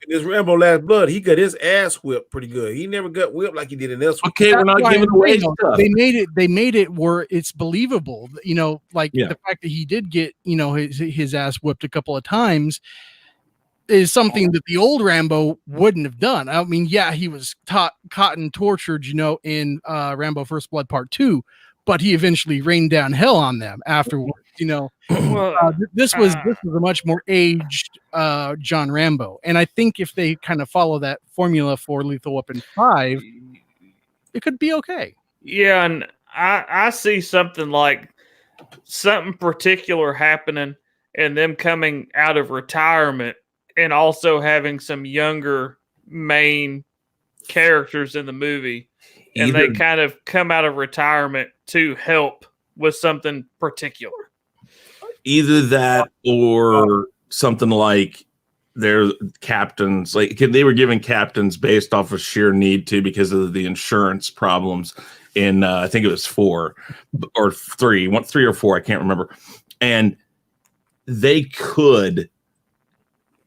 In this Rambo Last Blood, he got his ass whipped pretty good. He never got whipped like he did in this one. Okay, we're not giving away stuff. They made it where it's believable. You know, like the fact that he did get, you know, his ass whipped a couple of times is something that the old Rambo wouldn't have done. I mean, he was caught and tortured, you know, in Rambo First Blood Part 2, but he eventually rained down hell on them afterwards. You know, this was a much more aged John Rambo, and I think if they kind of follow that formula for Lethal Weapon 5, it could be okay. Yeah, and I see something particular happening, and them coming out of retirement, and also having some younger main characters in the movie, and they kind of come out of retirement to help with something particular. Either that or something like they're captains. Like they were given captains based off of sheer need to because of the insurance problems in I think it was 4 or 3 or 4. I can't remember. And they could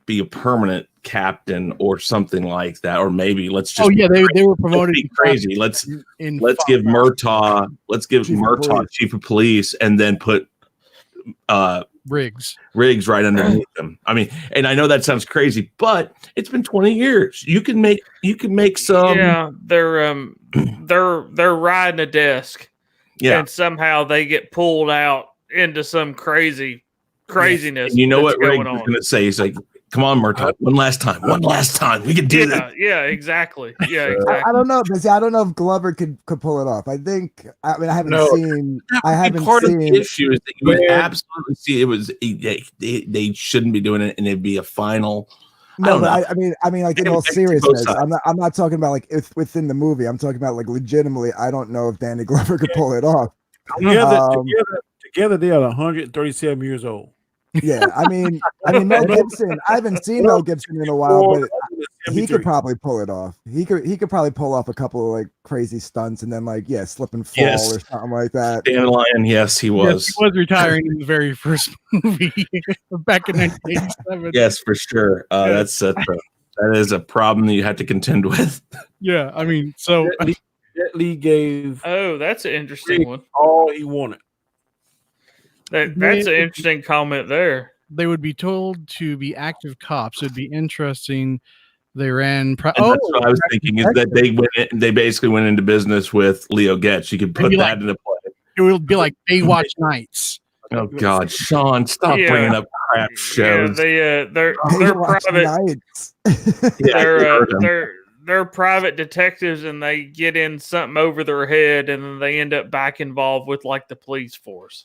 be a permanent captain or something like that, or maybe let's just they were promoted crazy. Let's give Murtaugh chief of police and then put Riggs right underneath them. I mean, and I know that sounds crazy, but it's been 20 years. You can make some. Yeah, they're riding a desk, and somehow they get pulled out into some craziness. And you know what Riggs is going to say? He's like, Come on, Murtaugh. One last time. We can do that. Yeah, exactly. Yeah, exactly. I don't know. I don't know if Glover could pull it off. I think. I mean, I haven't seen. Part of the issue is that you would absolutely see it was they shouldn't be doing it, and it'd be a final. No, but I mean, like in all seriousness, I'm not talking about like if within the movie. I'm talking about like legitimately. I don't know if Danny Glover could pull it off. Together, they are 137 years old. Yeah, I mean, Mel Gibson. I haven't seen Mel Gibson in a while, but he could probably pull it off. He could probably pull off a couple of like crazy stunts and then like slip and fall or something like that. Dandelion, yes, he was. Yes, he was retiring in the very first movie back in 1987. Yes, for sure. That is a problem that you have to contend with. Yeah, I mean, so Jet Li gave. Oh, that's an interesting one. All he wanted. That's an interesting comment there. They would be told to be active cops. It'd be interesting. They ran. That's what I was thinking is that they basically went into business with Leo Getz. You could put that into play. It would be like Baywatch Nights. Oh God, Sean, stop bringing up crap shows. Yeah, they're private. They're private detectives, and they get in something over their head, and then they end up back involved with like the police force.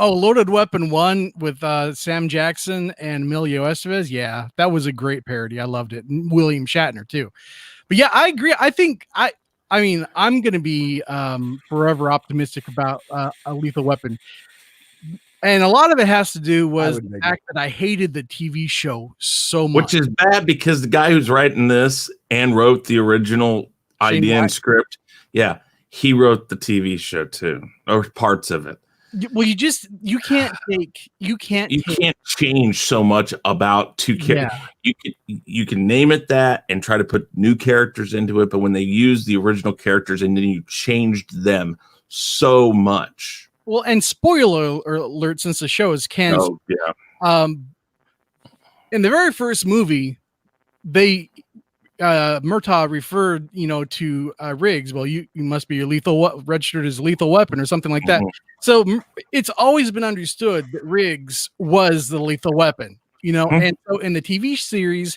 Oh, Loaded Weapon 1 with Sam Jackson and Emilio Estevez. Yeah, that was a great parody. I loved it. And William Shatner too. But yeah, I agree. I think I mean, I'm going to be forever optimistic about a Lethal Weapon. And a lot of it has to do with the fact that I hated the TV show so much. Which is bad because the guy who's writing this and wrote the original idea and script, he wrote the TV show too, or parts of it. Well, you can't change so much about two characters. Yeah. You can name it that and try to put new characters into it, but when they use the original characters and then you changed them so much. Well, and spoiler alert, since the show is canceled. Oh, yeah. In the very first movie, they Murtaugh referred, to Riggs. Well, you must be registered as lethal weapon or something like that. So it's always been understood that Riggs was the lethal weapon, and so in the TV series,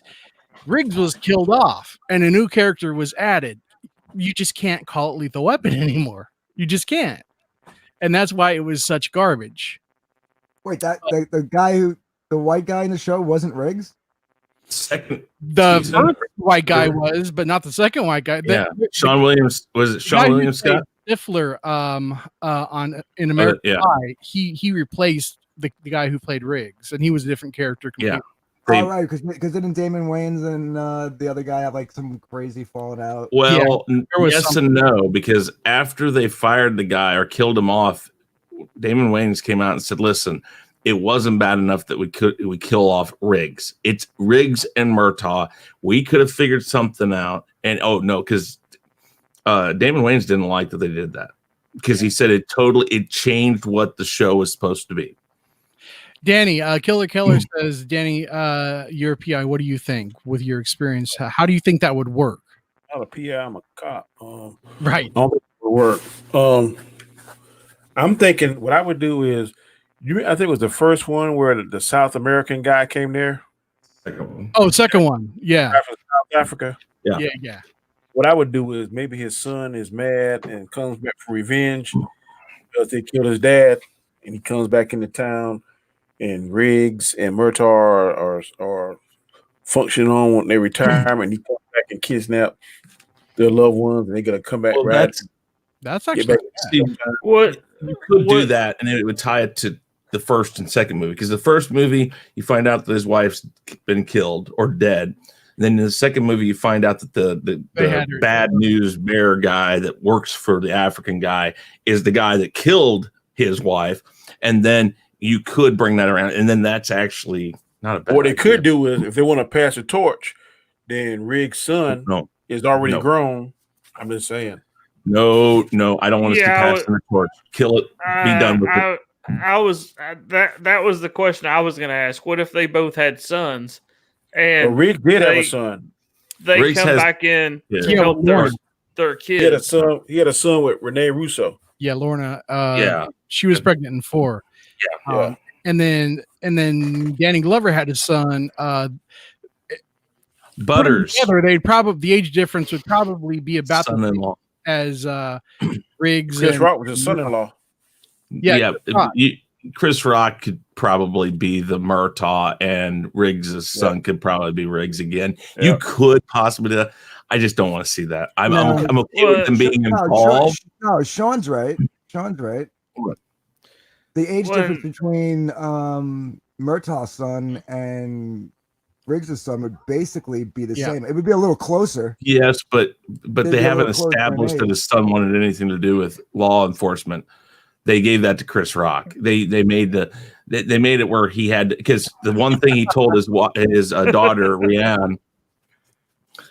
Riggs was killed off and a new character was added. You just can't call it lethal weapon anymore. You just can't. And that's why it was such garbage. Wait, the white guy in the show wasn't Riggs? The first white guy was, but not the second white guy. Sean Williams, was it Sean Williams Scott? Stifler in American Pie, he replaced the guy who played Riggs, and he was a different character completely. All right, because didn't Damon Wayans and the other guy have like some crazy falling out? Well, yes and no, because after they fired the guy or killed him off, Damon Wayans came out and said, "Listen, it wasn't bad enough that we kill off Riggs. It's Riggs and Murtaugh. We could have figured something out." And because Damon Wayans didn't like that they did that because he said it changed what the show was supposed to be. Danny, Killer Keller says, Danny, you're a PI. What do you think with your experience? How do you think that would work? I'm not a PI, I'm a cop. Right. I don't think it would work. I'm thinking what I would do is, I think it was the first one where the South American guy came there. Second one. Yeah. South Africa. Yeah. What I would do is maybe his son is mad and comes back for revenge because they killed his dad, and he comes back into town. And Riggs and Murtaugh are functioning on when they retire, and he comes back and kidnap their loved ones, and they're gonna come back. Well, that's actually what you could do that, and it would tie it to the first and second movie. Because the first movie, you find out that his wife's been killed or dead. And then in the second movie, you find out that the bad news bearer guy that works for the African guy is the guy that killed his wife, and then you could bring that around, and then that's actually not a bad What they idea. could do is, if they want to pass the torch, then Riggs' son is already grown. I'm just saying. No, I don't want us to pass the torch. Kill it. Be done with it. I was that was the question I was going to ask. What if they both had sons? And Riggs did have a son. They Riggs come back in to help their kids. He had a son with Renee Russo. Yeah, Lorna. She was pregnant in 4. Yeah. and then Danny Glover had his son. Butters. Together, they'd probably the age difference would probably be about the Son-in-law. as Riggs. Chris and Rock was his son-in-law. Yeah, Chris Rock could probably be the Murtaugh, and Riggs' son could probably be Riggs again. Yeah. You could possibly do that. I just don't want to see that. I'm okay with them being involved. No, Sean's right. The age difference between Murtaugh's son and Riggs' son would basically be the same. It would be a little closer. Yes, but they haven't established that his son wanted anything to do with law enforcement. They gave that to Chris Rock. They made it where he had, because the one thing he told his daughter Rihanna,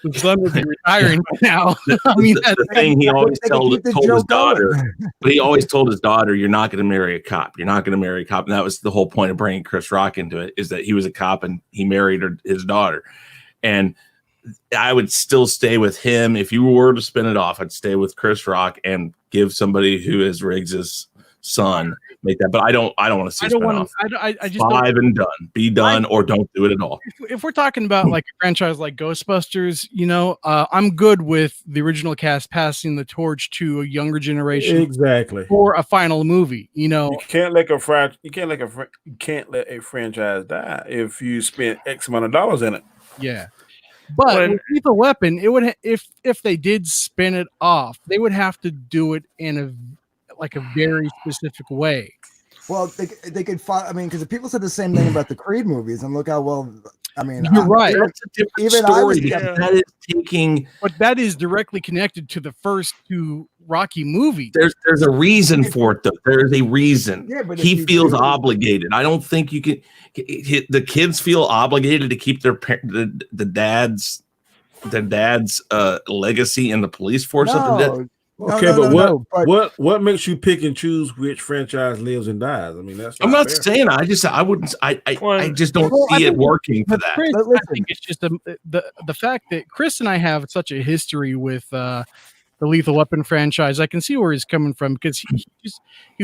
the son would be retiring now. The thing he always told his daughter, but he always told his daughter, "You're not going to marry a cop. You're not going to marry a cop." And that was the whole point of bringing Chris Rock into it, is that he was a cop and he married his daughter. And I would still stay with him if you were to spin it off. I'd stay with Chris Rock and give somebody who is Riggs's son make that. But I don't want to see. I just 5 and done. Be done, or don't do it at all. If we're talking about like a franchise like Ghostbusters, I'm good with the original cast passing the torch to a younger generation, exactly, for a final movie. You can't let a franchise die if you spend X amount of dollars in it. Yeah. But with Lethal Weapon, it would if they did spin it off, they would have to do it in a very specific way. Well, they could find. I mean, because people said the same thing about the Creed movies, and look how well. I mean, you're right. That's a different story. That is taking, but that is directly connected to the first 2 Rocky movies. There's a reason for it, though. There's a reason. Yeah, but he feels obligated. I don't think you can. The kids feel obligated to keep the dad's legacy in the police force. Okay, what makes you pick and choose which franchise lives and dies? I mean, I'm not saying. I wouldn't. I just don't see it working for that. Chris, I think it's just the fact that Chris and I have such a history with the Lethal Weapon franchise. I can see where he's coming from, because he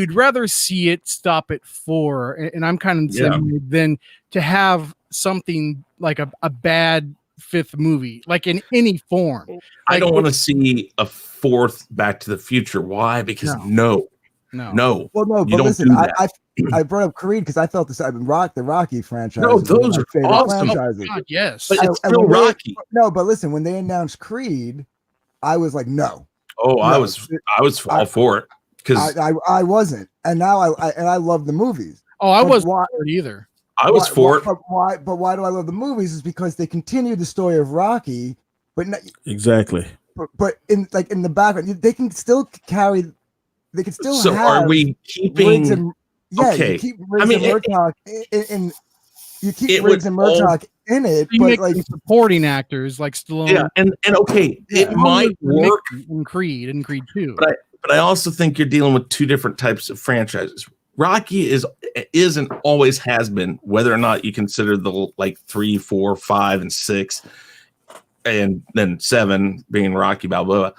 would rather see it stop at 4, and I'm kind of the same way, than to have something like a bad 5th movie, like in any form. I don't want to see a 4th Back to the Future. Why? Because no. Well, no, but listen, I brought up Creed because I felt the Rocky franchise. No, those are awesome franchises. God, yes, but it's still Rocky. But listen, when they announced Creed, I was like, no. Oh, I was all for it, because I wasn't, and now I love the movies. Oh, I wasn't for it either. I was for it. But why do I love the movies? Is because they continue the story of Rocky, but exactly. But in the background, they can still carry. They can still. So have are we keeping? Okay. You keep Riggs and Murtaugh in. You keep Riggs and Murtaugh in it, but like supporting actors like Stallone. Yeah, and okay, it might work in Creed and Creed 2. But I also think you're dealing with 2 different types of franchises. Rocky is and always has been, whether or not you consider the 3, 4, 5, and 6, and then 7 being Rocky Balboa.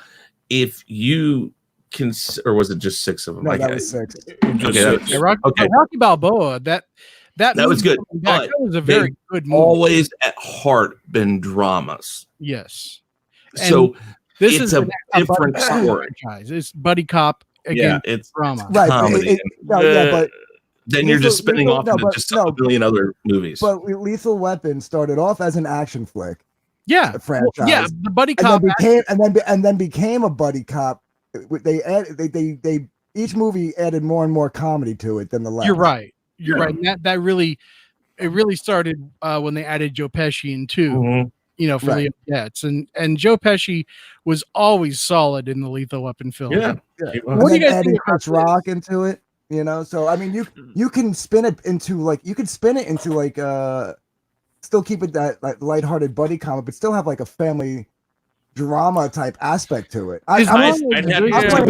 If you can, or was it just 6 of them? No, that was 6. Okay, Rocky Balboa. That was good. That was a very good movie. Always at heart been dramas. Yes. So this is a different story. Franchise. It's buddy cop. Again, it's drama. Right, comedy. But then you're just spinning off into just a million other movies. But Lethal Weapon started off as an action flick. Yeah, franchise. The buddy cop, and then became a buddy cop. They each movie added more and more comedy to it than the last. You're right. And that really started when they added Joe Pesci in 2. Mm-hmm. For the Jets, and Joe Pesci was always solid in the Lethal Weapon film. Yeah. What do you guys think? Chris Rock into it, So I mean, you can spin it into still keep it that lighthearted buddy comic, but still have like a family drama type aspect to it. I'm playing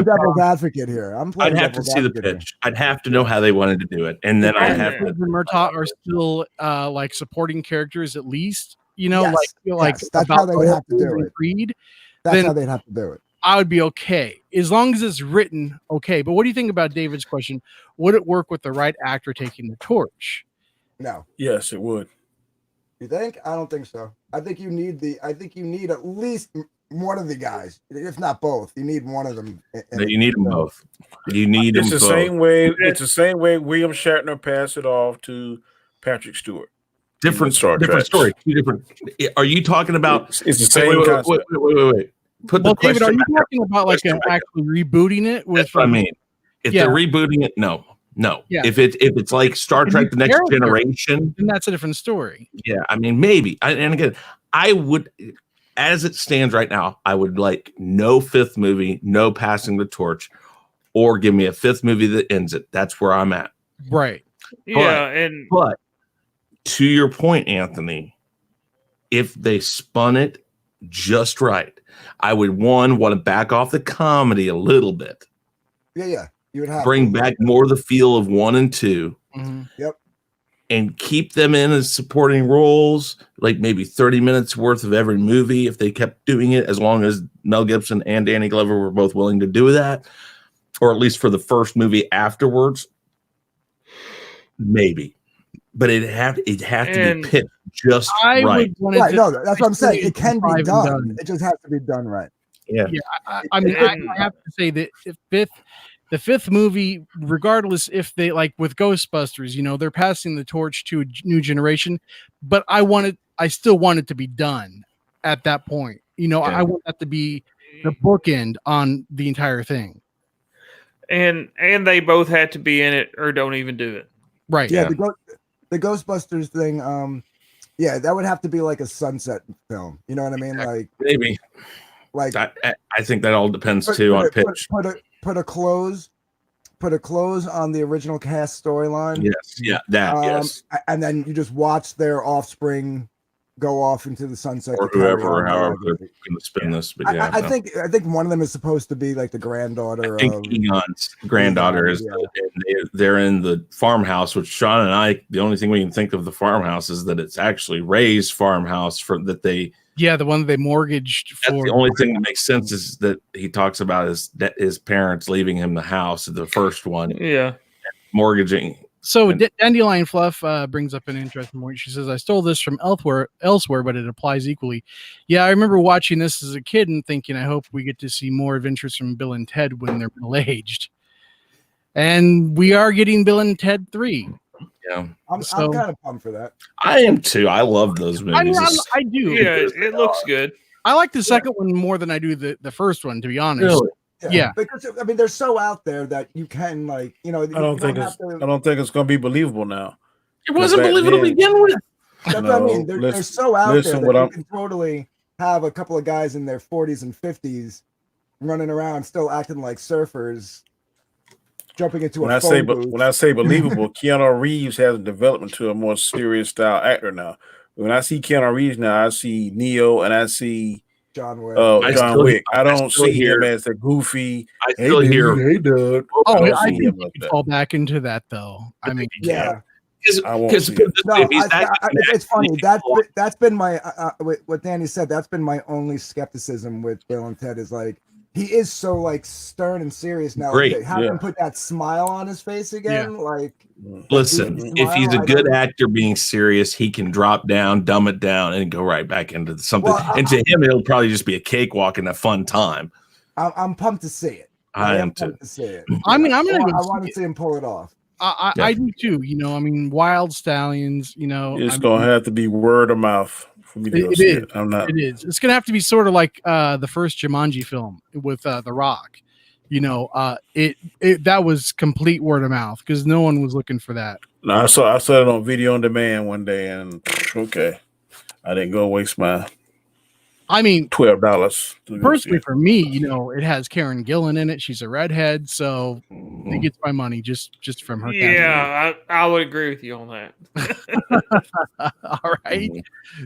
devil's advocate here. I'd have to see the pitch. I'd have to know how they wanted to do it, and then I'd have to. Murtaugh are still like supporting characters at least. That's how they would have to do it. Creed, that's how they'd have to do it. I would be okay as long as it's written okay. But what do you think about David's question? Would it work with the right actor taking the torch? No. Yes, it would. You think? I don't think so. I think you need at least one of the guys, if not both. You need one of them. You need them both. You need them both. It's the same way William Shatner passed it off to Patrick Stewart. Different story. Two different. Are you talking about? It's the same concept. Wait. Put the David, question. are you talking about like actually rebooting it? That's what I mean. If they're rebooting it, no. Yeah. If it's like Star Trek: The Next Generation, then that's a different story. Yeah, I mean maybe. And again, I would, as it stands right now, I would like no fifth movie, no passing the torch, or give me a fifth movie that ends it. That's where I'm at. Right. But to your point, Anthony, if they spun it just right, I would want to back off the comedy a little bit. Yeah. You would have bring back more of the feel of 1 and 2. Mm-hmm. Yep. And keep them in as supporting roles, like maybe 30 minutes worth of every movie if they kept doing it, as long as Mel Gibson and Danny Glover were both willing to do that, or at least for the first movie afterwards. Maybe. But it have to be pitched just right. Right. No, that's what I'm saying. It can be done. It just has to be done right. Yeah. I mean, I have to say that the fifth movie, regardless if they like with Ghostbusters, they're passing the torch to a new generation, but I still want it to be done at that point. I want that to be the bookend on the entire thing. And they both had to be in it or don't even do it. Right. Yeah. The Ghostbusters thing, that would have to be like a sunset film. You know what I mean? Like maybe. Like I think that all depends too on pitch. Put a close on the original cast storyline. Yes, yes. And then you just watch their offspring go off into the sunset, or whoever, however they're going to spin this. But I think one of them is supposed to be like the granddaughter. I think Egon's granddaughter is. They're in the farmhouse, which Sean and I. The only thing we can think of the farmhouse is that it's actually Ray's farmhouse that they. Yeah, the one they mortgaged for. That's the only thing that makes sense is that he talks about his parents leaving him the house, the first one. Yeah. Mortgaging. So Dandelion Fluff brings up an interesting point. She says, I stole this from elsewhere, but it applies equally. Yeah, I remember watching this as a kid and thinking, I hope we get to see more adventures from Bill and Ted when they're middle-aged. And we are getting Bill and Ted 3. Yeah, I'm kind of pumped for that. I am too. I love those movies. I do. Yeah, it looks good. I like the second one more than I do the first one, to be honest. Really? Yeah, because I mean they're so out there that you can I don't think it's going to be believable now. It wasn't believable to begin with. That's what I mean. They're so out there that you can totally have a couple of guys in their 40s and 50s running around still acting like surfers. Jumping into when I say believable, Keanu Reeves has a development to a more serious style actor now. When I see Keanu Reeves now, I see Neo and I see John Wick. John Wick. I don't see him as a goofy. I still hear. Hey, Doug. I think you can fall back into that though. I mean, yeah. It's funny. That's been my what Danny said. That's been my only skepticism with Bill and Ted is like. He is so like stern and serious now. Great. Have him put that smile on his face again. Yeah. Like, listen, if he's a good actor being serious, he can drop down, dumb it down, and go right back into something. And to him, it'll probably just be a cakewalk and a fun time. I'm pumped to see it. I am too. To see it. I mean, I want to see him pull it off. I do too. I mean, Wild Stallions. It's gonna have to be word of mouth. It is. It is. It's gonna have to be sort of like the first Jumanji film with The Rock. That was complete word of mouth because no one was looking for that. No, I saw it on video on demand one day, and okay, I didn't go waste my. I mean, $12. Personally, for me, it has Karen Gillan in it. She's a redhead, so it gets my money just from her. Yeah, I would agree with you on that. All right.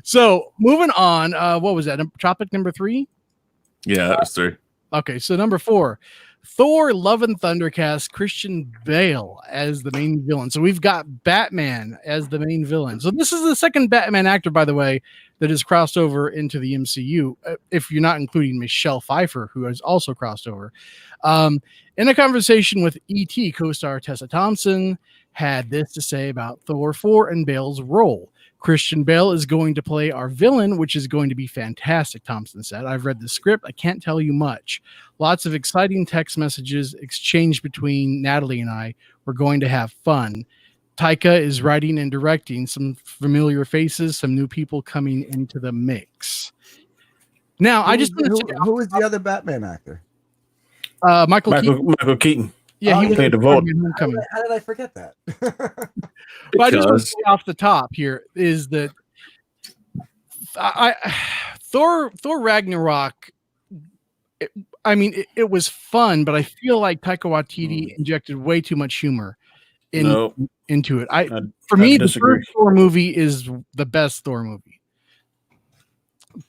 So moving on. What was that? Topic number 3? Yeah, that was 3. Okay, so number 4. Thor: Love and Thunder cast Christian Bale as the main villain. So we've got Batman as the main villain. So this is the second Batman actor, by the way, that has crossed over into the MCU, if you're not including Michelle Pfeiffer, who has also crossed over. In a conversation with E.T., co-star Tessa Thompson had this to say about Thor 4 and Bale's role. Christian Bale is going to play our villain, which is going to be fantastic, Thompson said. I've read the script. I can't tell you much. Lots of exciting text messages exchanged between Natalie and I. We're going to have fun. Taika is writing and directing, some familiar faces, some new people coming into the mix. Now, who was the other Batman actor? Michael Keaton. Yeah, he played the vote. How did I forget that? But I just want to say off the top here is that Thor Ragnarok. It was fun, but I feel like Taika Waititi injected way too much humor into it. For me, the first Thor movie is the best Thor movie.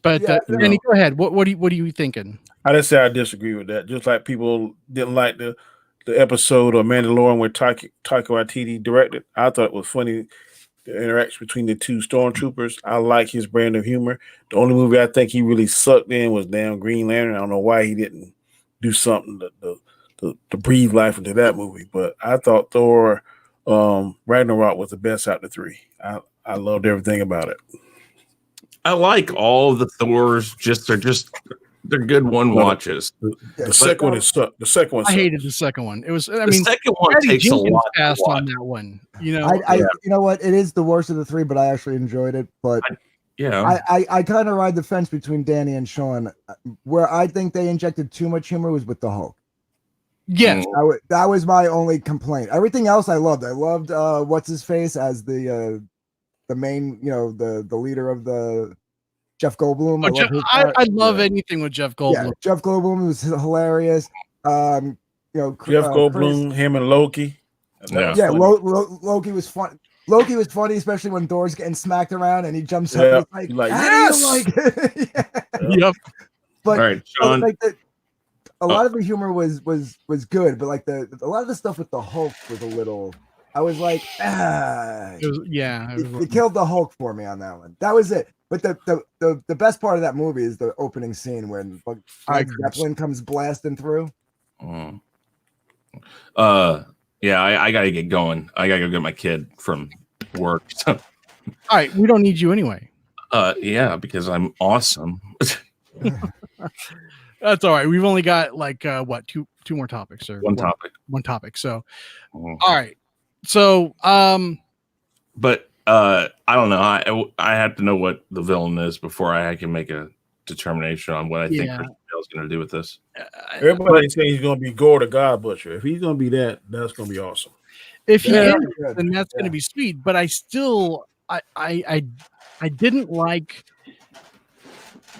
But Danny, go ahead. What are you thinking? I just say I disagree with that. Just like people didn't like the episode of Mandalorian where Taika Waititi directed. I thought it was funny, the interaction between the two stormtroopers. I like his brand of humor. The only movie I think he really sucked in was damn Green Lantern. I don't know why he didn't do something to breathe life into that movie. But I thought Thor Ragnarok was the best out of the three. I loved everything about it. I like all the Thors. They're good one watches. The second one sucked. The second one sucked. I hated the second one. It was. The second one takes a lot. Passed on that one. You know. You know what? It is the worst of the three, but I actually enjoyed it. But I kind of ride the fence between Danny and Sean. Where I think they injected too much humor was with the Hulk. Yes, that was my only complaint. Everything else I loved. I loved what's his face as the main, the leader of the. Jeff Goldblum. I love anything with Jeff Goldblum. Yeah, Jeff Goldblum was hilarious. Jeff Goldblum, him and Loki. Loki was fun. Loki was funny, especially when Thor's getting smacked around and he jumps up. He's like yes. Yep. But all right, Sean. A lot of the humor was good, but like a lot of the stuff with the Hulk was a little. I was like, it killed the Hulk for me on that one. That was it. But the best part of that movie is the opening scene when Zeppelin comes blasting through. I gotta get going. I gotta go get my kid from work. All right, we don't need you anyway. Because I'm awesome. That's all right. We've only got two more topics or one topic. So, all right. So, but I don't know. I have to know what the villain is before I can make a determination on what I think Christian Bale's going to do with this. Everybody saying he's going to be Gore the God Butcher. If he's going to be that, that's going to be awesome. If he is, then that's going to be sweet. But I still, I didn't like.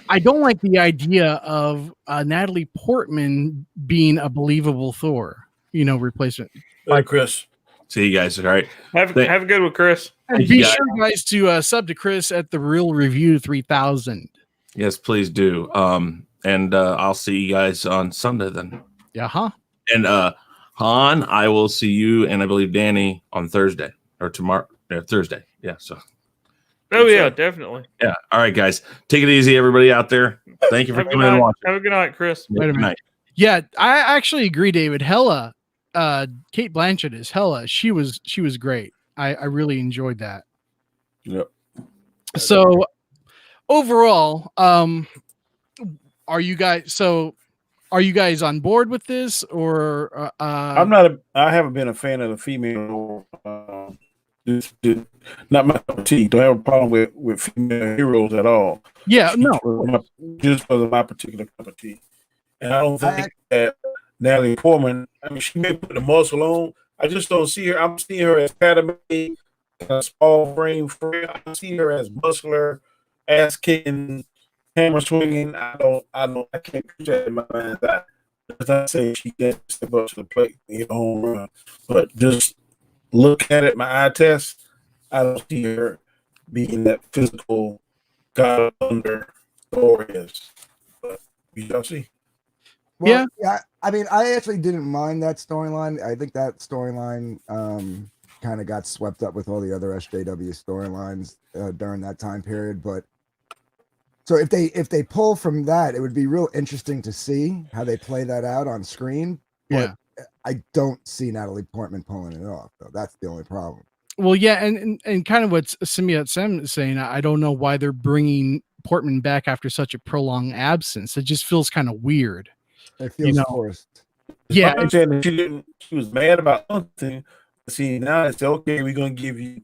I don't like the idea of Natalie Portman being a believable Thor, replacement. Bye, Chris. See you guys. All right. Have a good one, Chris. And be sure, guys, to sub to Chris at the Real Review 3000. Yes, please do. And I'll see you guys on Sunday then. Yeah, huh? And Han, I will see you and I believe Danny on Thursday or tomorrow. Thursday. Yeah. So. Oh yeah, definitely. Yeah. All right, guys. Take it easy, everybody out there. Thank you for coming and watching. Have a good night, Chris. Wait a minute. Yeah, I actually agree, David. Hella. Kate Blanchett is Hella. She was great. I really enjoyed that. Yep. So overall, are you guys on board with this or I haven't been a fan of the female not my cup of tea. Don't have a problem with female heroes at all. Yeah, no. Just for my particular cup of tea. And I don't think that Natalie Portman, she may put the muscle on. I just don't see her. I'm seeing her as Padme, small frame. I see her as muscular, ass kicking, hammer swinging. I can't put that in my mind's eye. I'm not saying she can't step up to the plate and hit a home run, but just look at it, my eye test. I don't see her being that physical god under Thor is. But we shall see. Well, yeah. I mean, I actually didn't mind that storyline. I think that storyline kind of got swept up with all the other SJW storylines during that time period. But So if they pull from that, it would be real interesting to see how they play that out on screen. But I don't see Natalie Portman pulling it off, though. That's the only problem. Well, yeah, and kind of what Simiat Sem is saying, I don't know why they're bringing Portman back after such a prolonged absence. It just feels kind of weird. It feels forced. Yeah, I'm saying that she was mad about something. See, now it's okay. We're gonna give you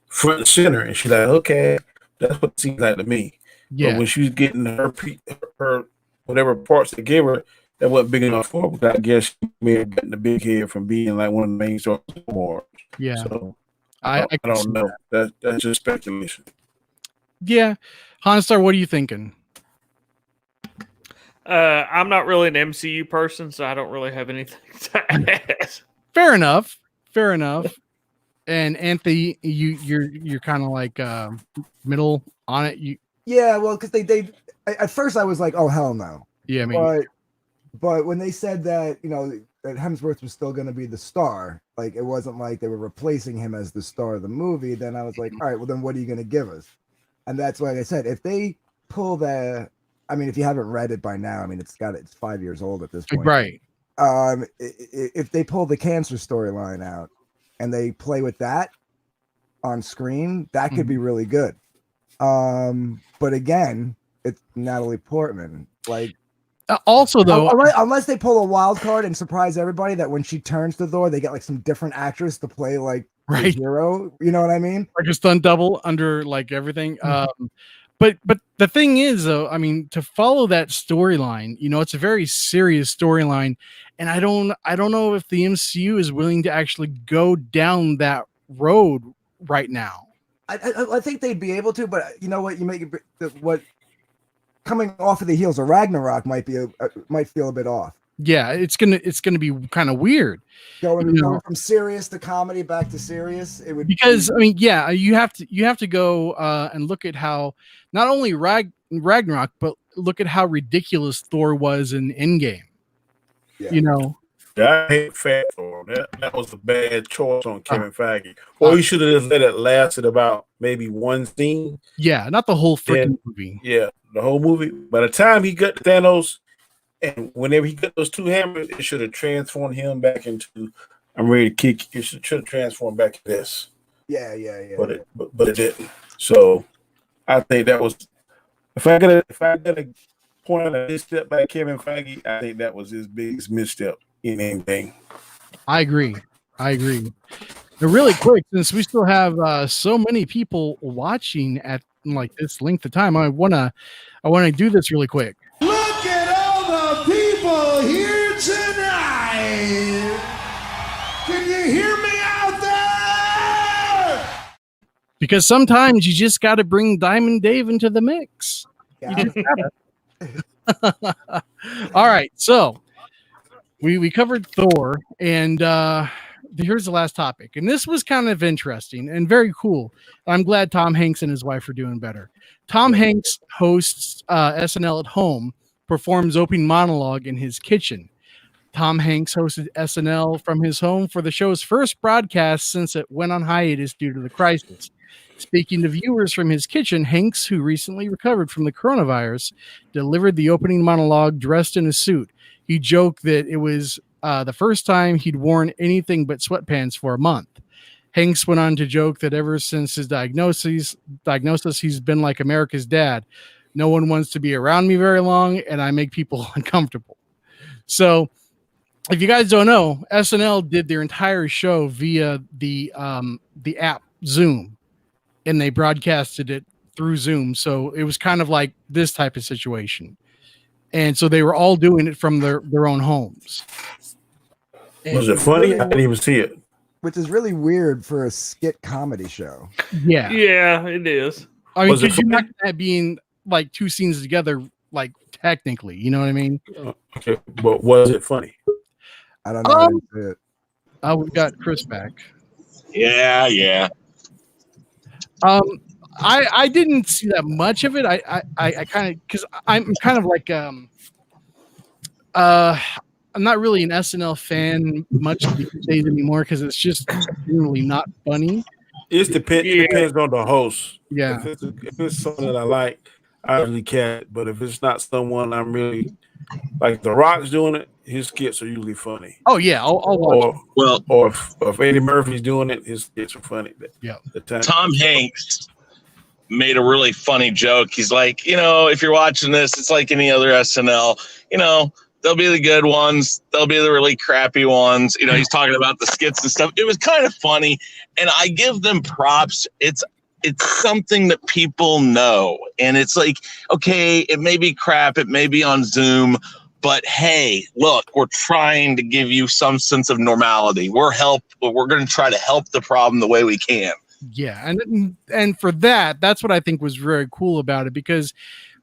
front and center, and she's like, okay, that's what it seems like to me. Yeah. But when she was getting her whatever parts they gave her, that wasn't big enough for her. But I guess she may have gotten the big head from being like one of the main stars more. Yeah. So I don't know. That's just speculation. Yeah. Hanstar, what are you thinking? I'm not really an MCU person, so I don't really have anything to add. Fair enough. And Anthony, you're kind of like middle on it. Yeah, well, because they at first I was like, oh hell no. Yeah, I mean, but when they said that, that Hemsworth was still going to be the star, like it wasn't like they were replacing him as the star of the movie, then I was like, all right, well then what are you going to give us? And that's why I said, if they pull if you haven't read it by now, I mean, it's 5 years old at this point. Right. If they pull the cancer storyline out and they play with that on screen, that could be really good. But again, it's Natalie Portman. Like, also though, unless they pull a wild card and surprise everybody that when she turns the door, they get like some different actress to play like the hero. You know what I mean? Like a stunt double under like everything. But the thing is, though, I mean, to follow that storyline, it's a very serious storyline, and I don't know if the MCU is willing to actually go down that road right now. I think they'd be able to, but you know what? What coming off of the heels of Ragnarok might feel a bit off. Yeah, it's gonna be kind of weird. Going from serious to comedy back to serious, it would because I mean, yeah, you have to go and look at how not only Ragnarok, but look at how ridiculous Thor was in Endgame. Yeah. I hate Fat Thor. That was a bad choice on Kevin Feige. Or you should have just let it lasted about maybe one scene. Yeah, not the whole freaking movie. Yeah, the whole movie. By the time he got Thanos, and whenever he got those two hammers, it should have transformed him back into I'm ready to kick. It should have transformed back to this. Yeah. But it didn't. So I think that was if I got a point on a misstep by Kevin Feige, I think that was his biggest misstep in anything. I agree. Now, really quick, since we still have so many people watching at like this length of time, I wanna do this really quick. Look at all the people here tonight. Can you hear me out there? Because sometimes you just got to bring Diamond Dave into the mix. Yeah. You just gotta. All right, so we covered Thor, and here's the last topic. And this was kind of interesting and very cool. I'm glad Tom Hanks and his wife are doing better. Tom Hanks hosts SNL at home, performs opening monologue in his kitchen. Tom Hanks hosted SNL from his home for the show's first broadcast since it went on hiatus due to the crisis. Speaking to viewers from his kitchen, Hanks, who recently recovered from the coronavirus, delivered the opening monologue dressed in a suit. He joked that it was the first time he'd worn anything but sweatpants for a month. Hanks went on to joke that ever since his diagnosis, he's been like America's dad. No one wants to be around me very long, and I make people uncomfortable. So, if you guys don't know, SNL did their entire show via the app Zoom, and they broadcasted it through Zoom. So it was kind of like this type of situation. And so they were all doing it from their own homes. Was it funny? I didn't even see it. Which is really weird for a skit comedy show. Yeah. Yeah, it is. I mean, because you're not that being like two scenes together, like technically, you know what I mean? Okay, but was it funny? I don't know. I didn't see it. We got Chris back. Yeah. I didn't see that much of it. I kind of because I'm kind of like I'm not really an SNL fan much these days anymore because it's just really not funny. It depends on the host. Yeah, if it's something that I like, I usually can't. But if it's not someone I'm really like, The Rock's doing it, his skits are usually funny. Oh yeah, I'll watch. Or if Eddie Murphy's doing it, his skits are funny. Yeah. Tom Hanks made a really funny joke. He's like, if you're watching this, it's like any other SNL. There'll be the good ones, there'll be the really crappy ones. He's talking about the skits and stuff. It was kind of funny, and I give them props. It's something that people know, and it's like, okay, it may be crap, it may be on Zoom, but hey, look, we're trying to give you some sense of normality. We're going to try to help the problem the way we can. Yeah, and for that's what I think was very cool about it, because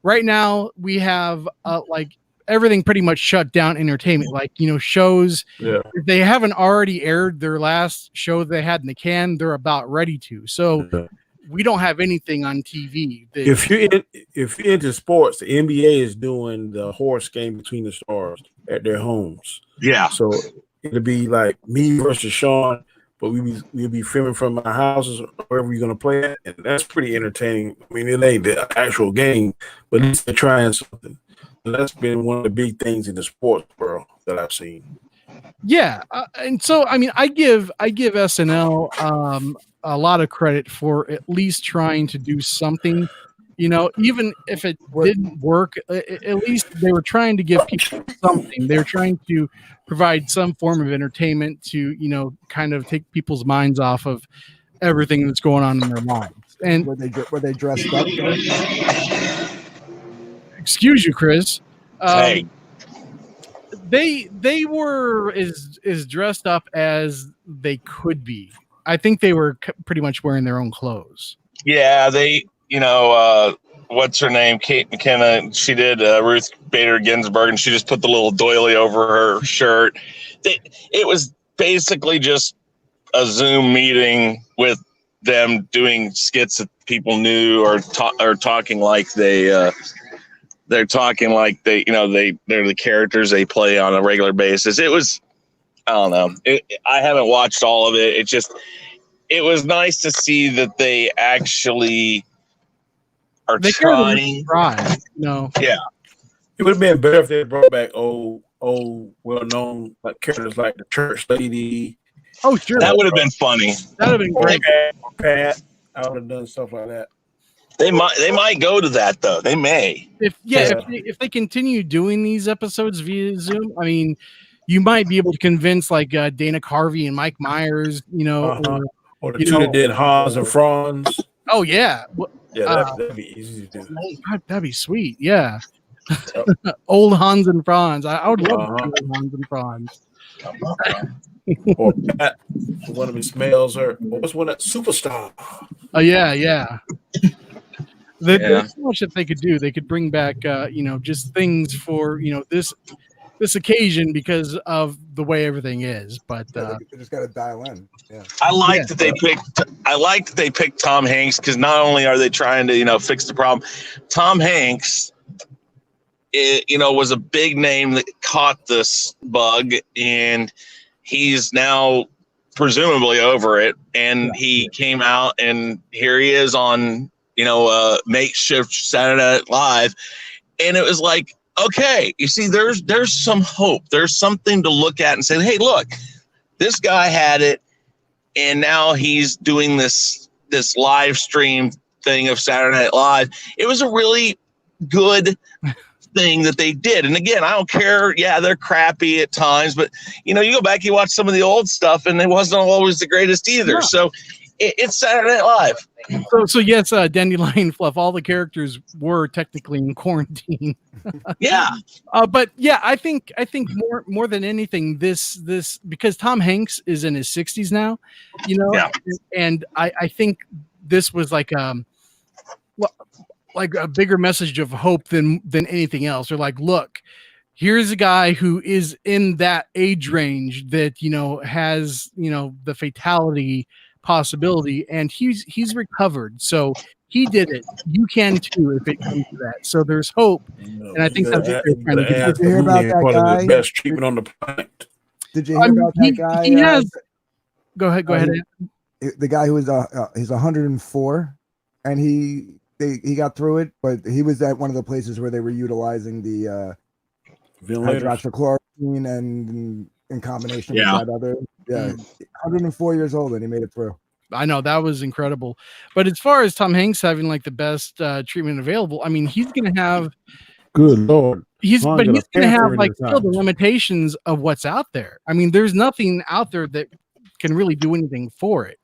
right now we have like everything pretty much shut down entertainment. Like, shows, if they haven't already aired their last show they had in the can, they're about ready to. So we don't have anything on TV. If you're into sports, the NBA is doing the horse game between the stars at their homes. Yeah. So it'll be like me versus Sean, but we'll be filming from our houses or wherever you're gonna play at, and that's pretty entertaining. I mean, it ain't the actual game, but at least they're trying something. And that's been one of the big things in the sports world that I've seen. Yeah, and so I mean, I give SNL a lot of credit for at least trying to do something. Even if it didn't work, at least they were trying to give people something. They're trying to provide some form of entertainment to, kind of take people's minds off of everything that's going on in their lives. And were they dressed up? Excuse you, Chris. Hey. They were as dressed up as they could be. I think they were pretty much wearing their own clothes. Yeah, they, what's her name? Kate McKinnon. She did Ruth Bader Ginsburg, and she just put the little doily over her shirt. It was basically just a Zoom meeting with them doing skits that people knew or talking like they're talking like they're the characters they play on a regular basis. It was, I don't know. I haven't watched all of it. It was nice to see that they actually are trying. No. Yeah. It would have been better if they brought back old, well-known like characters like the church lady. Oh, sure. That would have been funny. That would have been great. Pat. I would have done stuff like that. They might go to that though. They may. If they continue doing these episodes via Zoom, I mean, you might be able to convince like Dana Carvey and Mike Myers, or the two that did Hans and Franz. Oh yeah, that'd be easy to do. That'd be sweet. Yeah, old Hans and Franz. I would love to do Hans and Franz. Or Pat, one of his smells, or what's one that Superstar? Oh yeah. There's so much that they could do. They could bring back, just things for this occasion because of the way everything is. But they just got to dial in. Yeah. I like that they picked Tom Hanks, because not only are they trying to fix the problem, Tom Hanks, was a big name that caught this bug, and he's now presumably over it. And he came out, and here he is on makeshift Saturday Night Live, and it was like, okay, you see, there's some hope. There's something to look at and say, hey, look, this guy had it, and now he's doing this live stream thing of Saturday Night Live. It was a really good thing that they did. And again, I don't care. Yeah, they're crappy at times, but you go back, you watch some of the old stuff, and it wasn't always the greatest either. Yeah. So it's Saturday Night Live. So yes, Dandelion Fluff, all the characters were technically in quarantine. Yeah. But yeah, I think more than anything, this because Tom Hanks is in his 60s now, and I think this was like a bigger message of hope than anything else. They're like, look, here's a guy who is in that age range that has the fatality possibility, and he's recovered, so he did it. You can too if it comes to that. So there's hope, and I think that's what they're trying to do. Did you hear about that guy? The best treatment on the planet. Did you hear about that guy? He has. Go ahead. The guy who was he's 104, and he got through it, but he was at one of the places where they were utilizing the hydroxychloroquine and in combination with that other. Yeah, 104 years old, and he made it through. I know that was incredible. But as far as Tom Hanks having like the best treatment available, I mean, he's going to have. Good Lord. He's going to have like still the limitations of what's out there. I mean, there's nothing out there that can really do anything for it.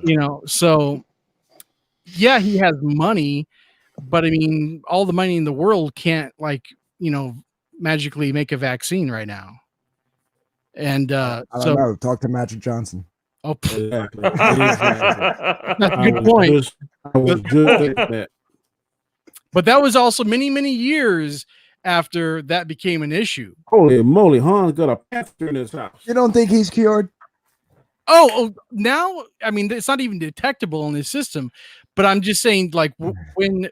You know, so yeah, he has money, but I mean, all the money in the world can't like, you know, magically make a vaccine right now. And I don't know. Talk to Magic Johnson. Oh, exactly. That's a good point. I was just thinking that. But that was also many, many years after that became an issue. Holy moly, Han's got a pastor in his house. You don't think he's cured? Oh, now, I mean, it's not even detectable in his system, but I'm just saying, like, when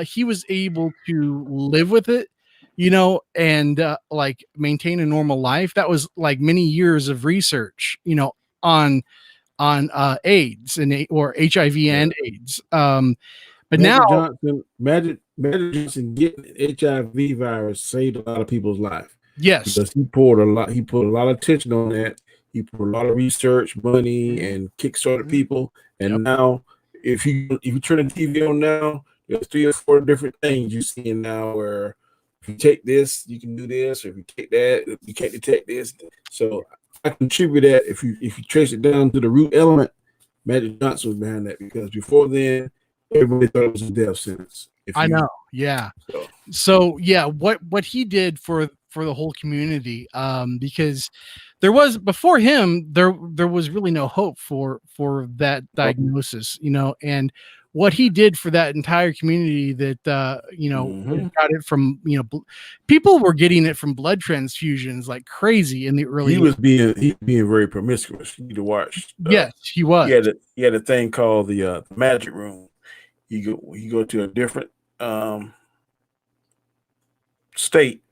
he was able to live with it, you know, and like maintain a normal life, that was like many years of research, you know, on AIDS or HIV and AIDS. But Magic Johnson getting HIV virus saved a lot of people's life. Yes, because he put a lot of attention on that. He put a lot of research, money, and kickstarted people. And now, if you turn the TV on now, there's 3 or 4 different things you're seeing now. Where if you take this, you can do this, or if you take that, you can't detect this. So I contribute that. If you trace it down to the root element, Magic Johnson was behind that, because before then, everybody thought it was a death sentence. I know, yeah. So yeah, what he did for the whole community, because there was before him there was really no hope for that diagnosis, you know, and what he did for that entire community that you know got it from, you know, people were getting it from blood transfusions like crazy in the early. He was being very promiscuous. You need to watch. Yes, he was. He had a thing called the magic room. You go to a different state,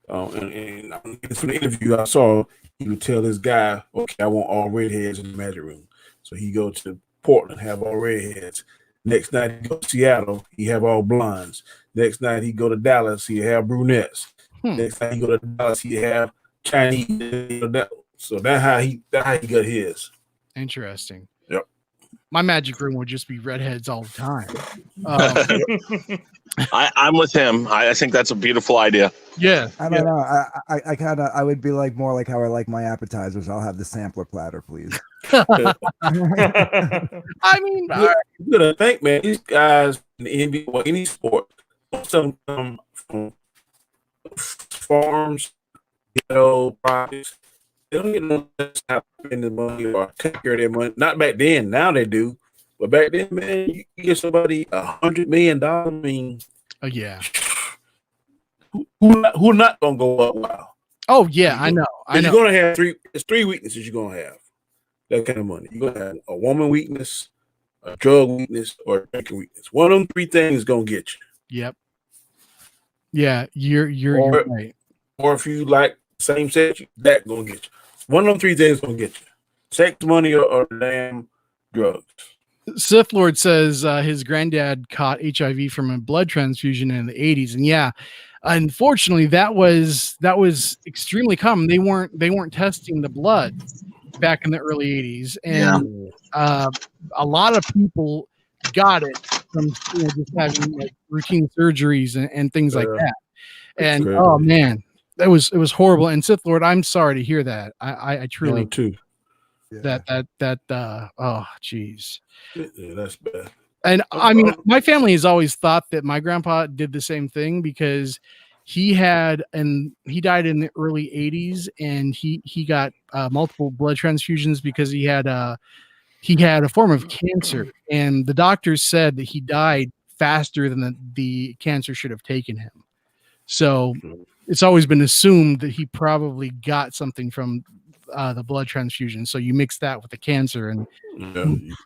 and from the interview I saw, he would tell this guy, "Okay, I want all redheads in the magic room." So he go to Portland, have all redheads. Next night he go to Seattle, he have all blondes. Next night he go to Dallas, he have brunettes. Next night he go to Dallas, he have Chinese. So that's how he got his. Interesting. Yep. My magic room would just be redheads all the time. I'm with him. I think that's a beautiful idea. Yeah. I don't know. I would be like more like how I like my appetizers. I'll have the sampler platter, please. I mean, you gotta think, man. These guys in the NBA or any sport, most of them come from farms, projects. They don't get no spend the money or take care of their money. Not back then. Now they do. But back then, man, you get somebody $100 million. I mean, oh yeah. Who not gonna go up wild? Oh yeah, I know. You're gonna have three weaknesses. You're gonna have that kind of money. You're gonna have a woman weakness, a drug weakness, or a drinking weakness. One of them 3 things is gonna get you. Yep. Yeah, you're right. Or if you like same sex, that gonna get you. One of them 3 things gonna get you: sex, money, or damn drugs. Sith Lord says his granddad caught HIV from a blood transfusion in the 80s, and yeah, unfortunately, that was extremely common. They weren't testing the blood back in the early 80s, and a lot of people got it from just having like routine surgeries and things like that. And oh man, it was horrible. And Sith Lord, I'm sorry to hear that. I truly too. Oh geez. Yeah, that's bad. And I mean, my family has always thought that my grandpa did the same thing, because he died in the early 80s, and he got multiple blood transfusions because he had a form of cancer, and the doctors said that he died faster than the cancer should have taken him. So it's always been assumed that he probably got something from the blood transfusion. So you mix that with the cancer, and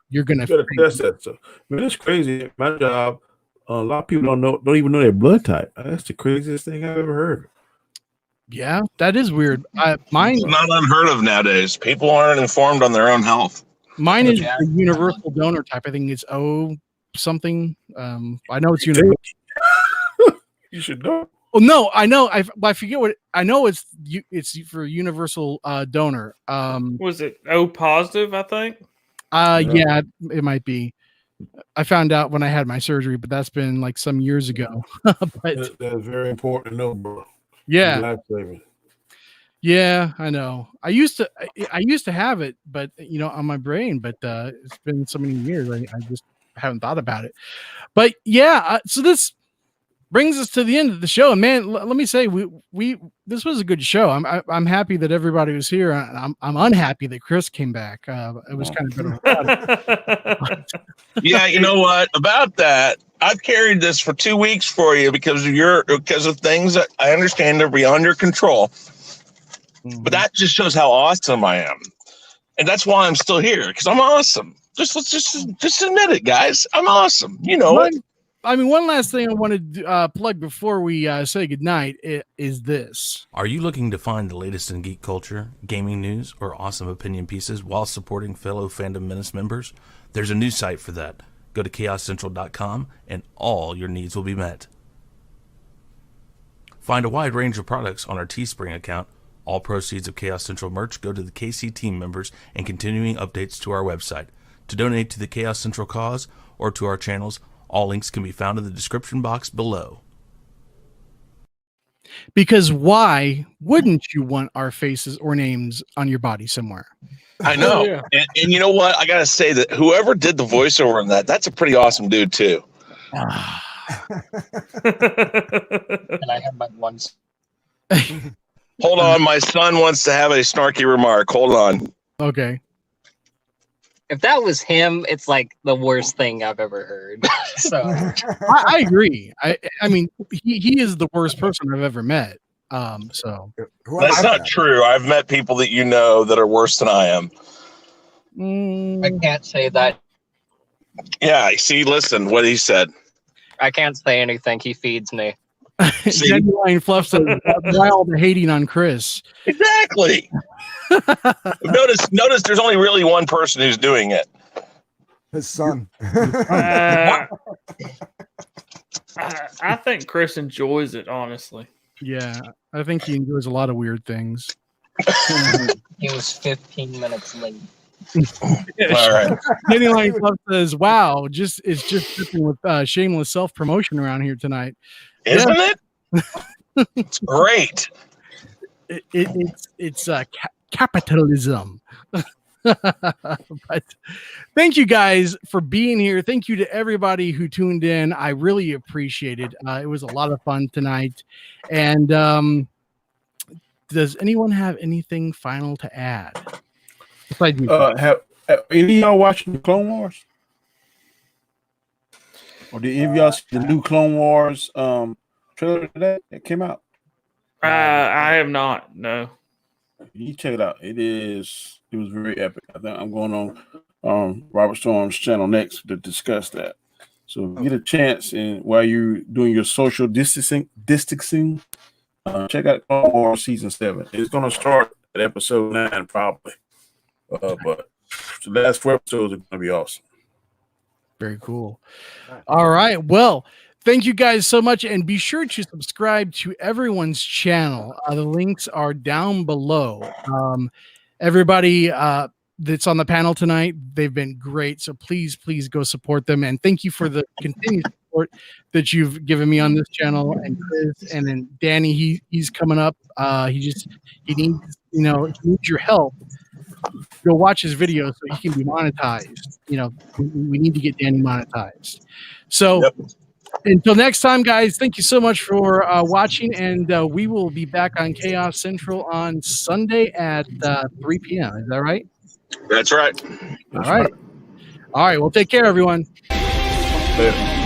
you're gonna test that stuff. I mean, it's crazy. My job, a lot of people don't even know their blood type. That's the craziest thing I've ever heard. Yeah, that is weird. Mine is not unheard of nowadays. People aren't informed on their own health. Mine is the universal donor type. I think it's O something. I know it's Universal. You should know. Oh no, I know. I forget what I know. It's for universal donor. Was it O positive? I think. Yeah, it might be. I found out when I had my surgery, but that's been like some years ago. But That's very important to know, bro. yeah, Life-saving. yeah, I know. I used to have it, but on my brain. But it's been so many years, I just haven't thought about it. But yeah, so this brings us to the end of the show, and man, let me say, we this was a good show. I'm happy that everybody was here. I'm unhappy that Chris came back. It was kind of Yeah, you know what about that? I've carried this for 2 weeks for you because of things that I understand are beyond your control. But that just shows how awesome I am, and that's why I'm still here, because I'm awesome. Just admit it, guys. I'm awesome. You know it. I mean, one last thing I wanted to plug before we say goodnight is this. Are you looking to find the latest in geek culture, gaming news, or awesome opinion pieces while supporting fellow Fandom Menace members? There's a new site for that. Go to chaoscentral.com and all your needs will be met. Find a wide range of products on our Teespring account. All proceeds of Chaos Central merch go to the KC team members and continuing updates to our website. To donate to the Chaos Central cause or to our channels, all links can be found in the description box below. Because why wouldn't you want our faces or names on your body somewhere? I know. Yeah. And you know what? I got to say that whoever did the voiceover on that's a pretty awesome dude, too. And I have my ones. Hold on. My son wants to have a snarky remark. Hold on. Okay. If that was him, it's like the worst thing I've ever heard. So I agree. I mean, he is the worst person I've ever met. So That's not true. I've met people that you know that are worse than I am. I can't say that. Yeah, see, listen what he said. I can't say anything. He feeds me. Genuine Fluff says, why all the hating on Chris? Exactly. Notice there's only really one person who's doing it. His son. I think Chris enjoys it, honestly. Yeah, I think he enjoys a lot of weird things. He was 15 minutes late. All right. Genuine Fluff says, wow, it's just dripping with shameless self-promotion around here tonight. Isn't it? It's great. It's capitalism. But thank you guys for being here. Thank you to everybody who tuned in. I really appreciate it. It was a lot of fun tonight. And does anyone have anything final to add? Besides me? Have any of y'all watching the Clone Wars? Or did any of y'all see the new Clone Wars trailer that came out? I have not. No. You check it out. It was very epic. I think I'm going on Robert Storm's channel next to discuss that. So get a chance, and while you're doing your social distancing, check out Clone Wars season 7. It's going to start at episode 9 probably, but the last 4 episodes are going to be awesome. Very cool. All right. Well, thank you guys so much. And be sure to subscribe to everyone's channel. The links are down below. Everybody that's on the panel tonight, they've been great. So please go support them. And thank you for the continued support that you've given me on this channel. And Chris, and then Danny, he's coming up. He needs your help. Go watch his video so he can be monetized. We need to get Danny monetized. So until next time, guys, thank you so much for watching, and we will be back on Chaos Central on Sunday at 3 p.m. Is that right? That's right. All right. Well, take care, everyone. Later.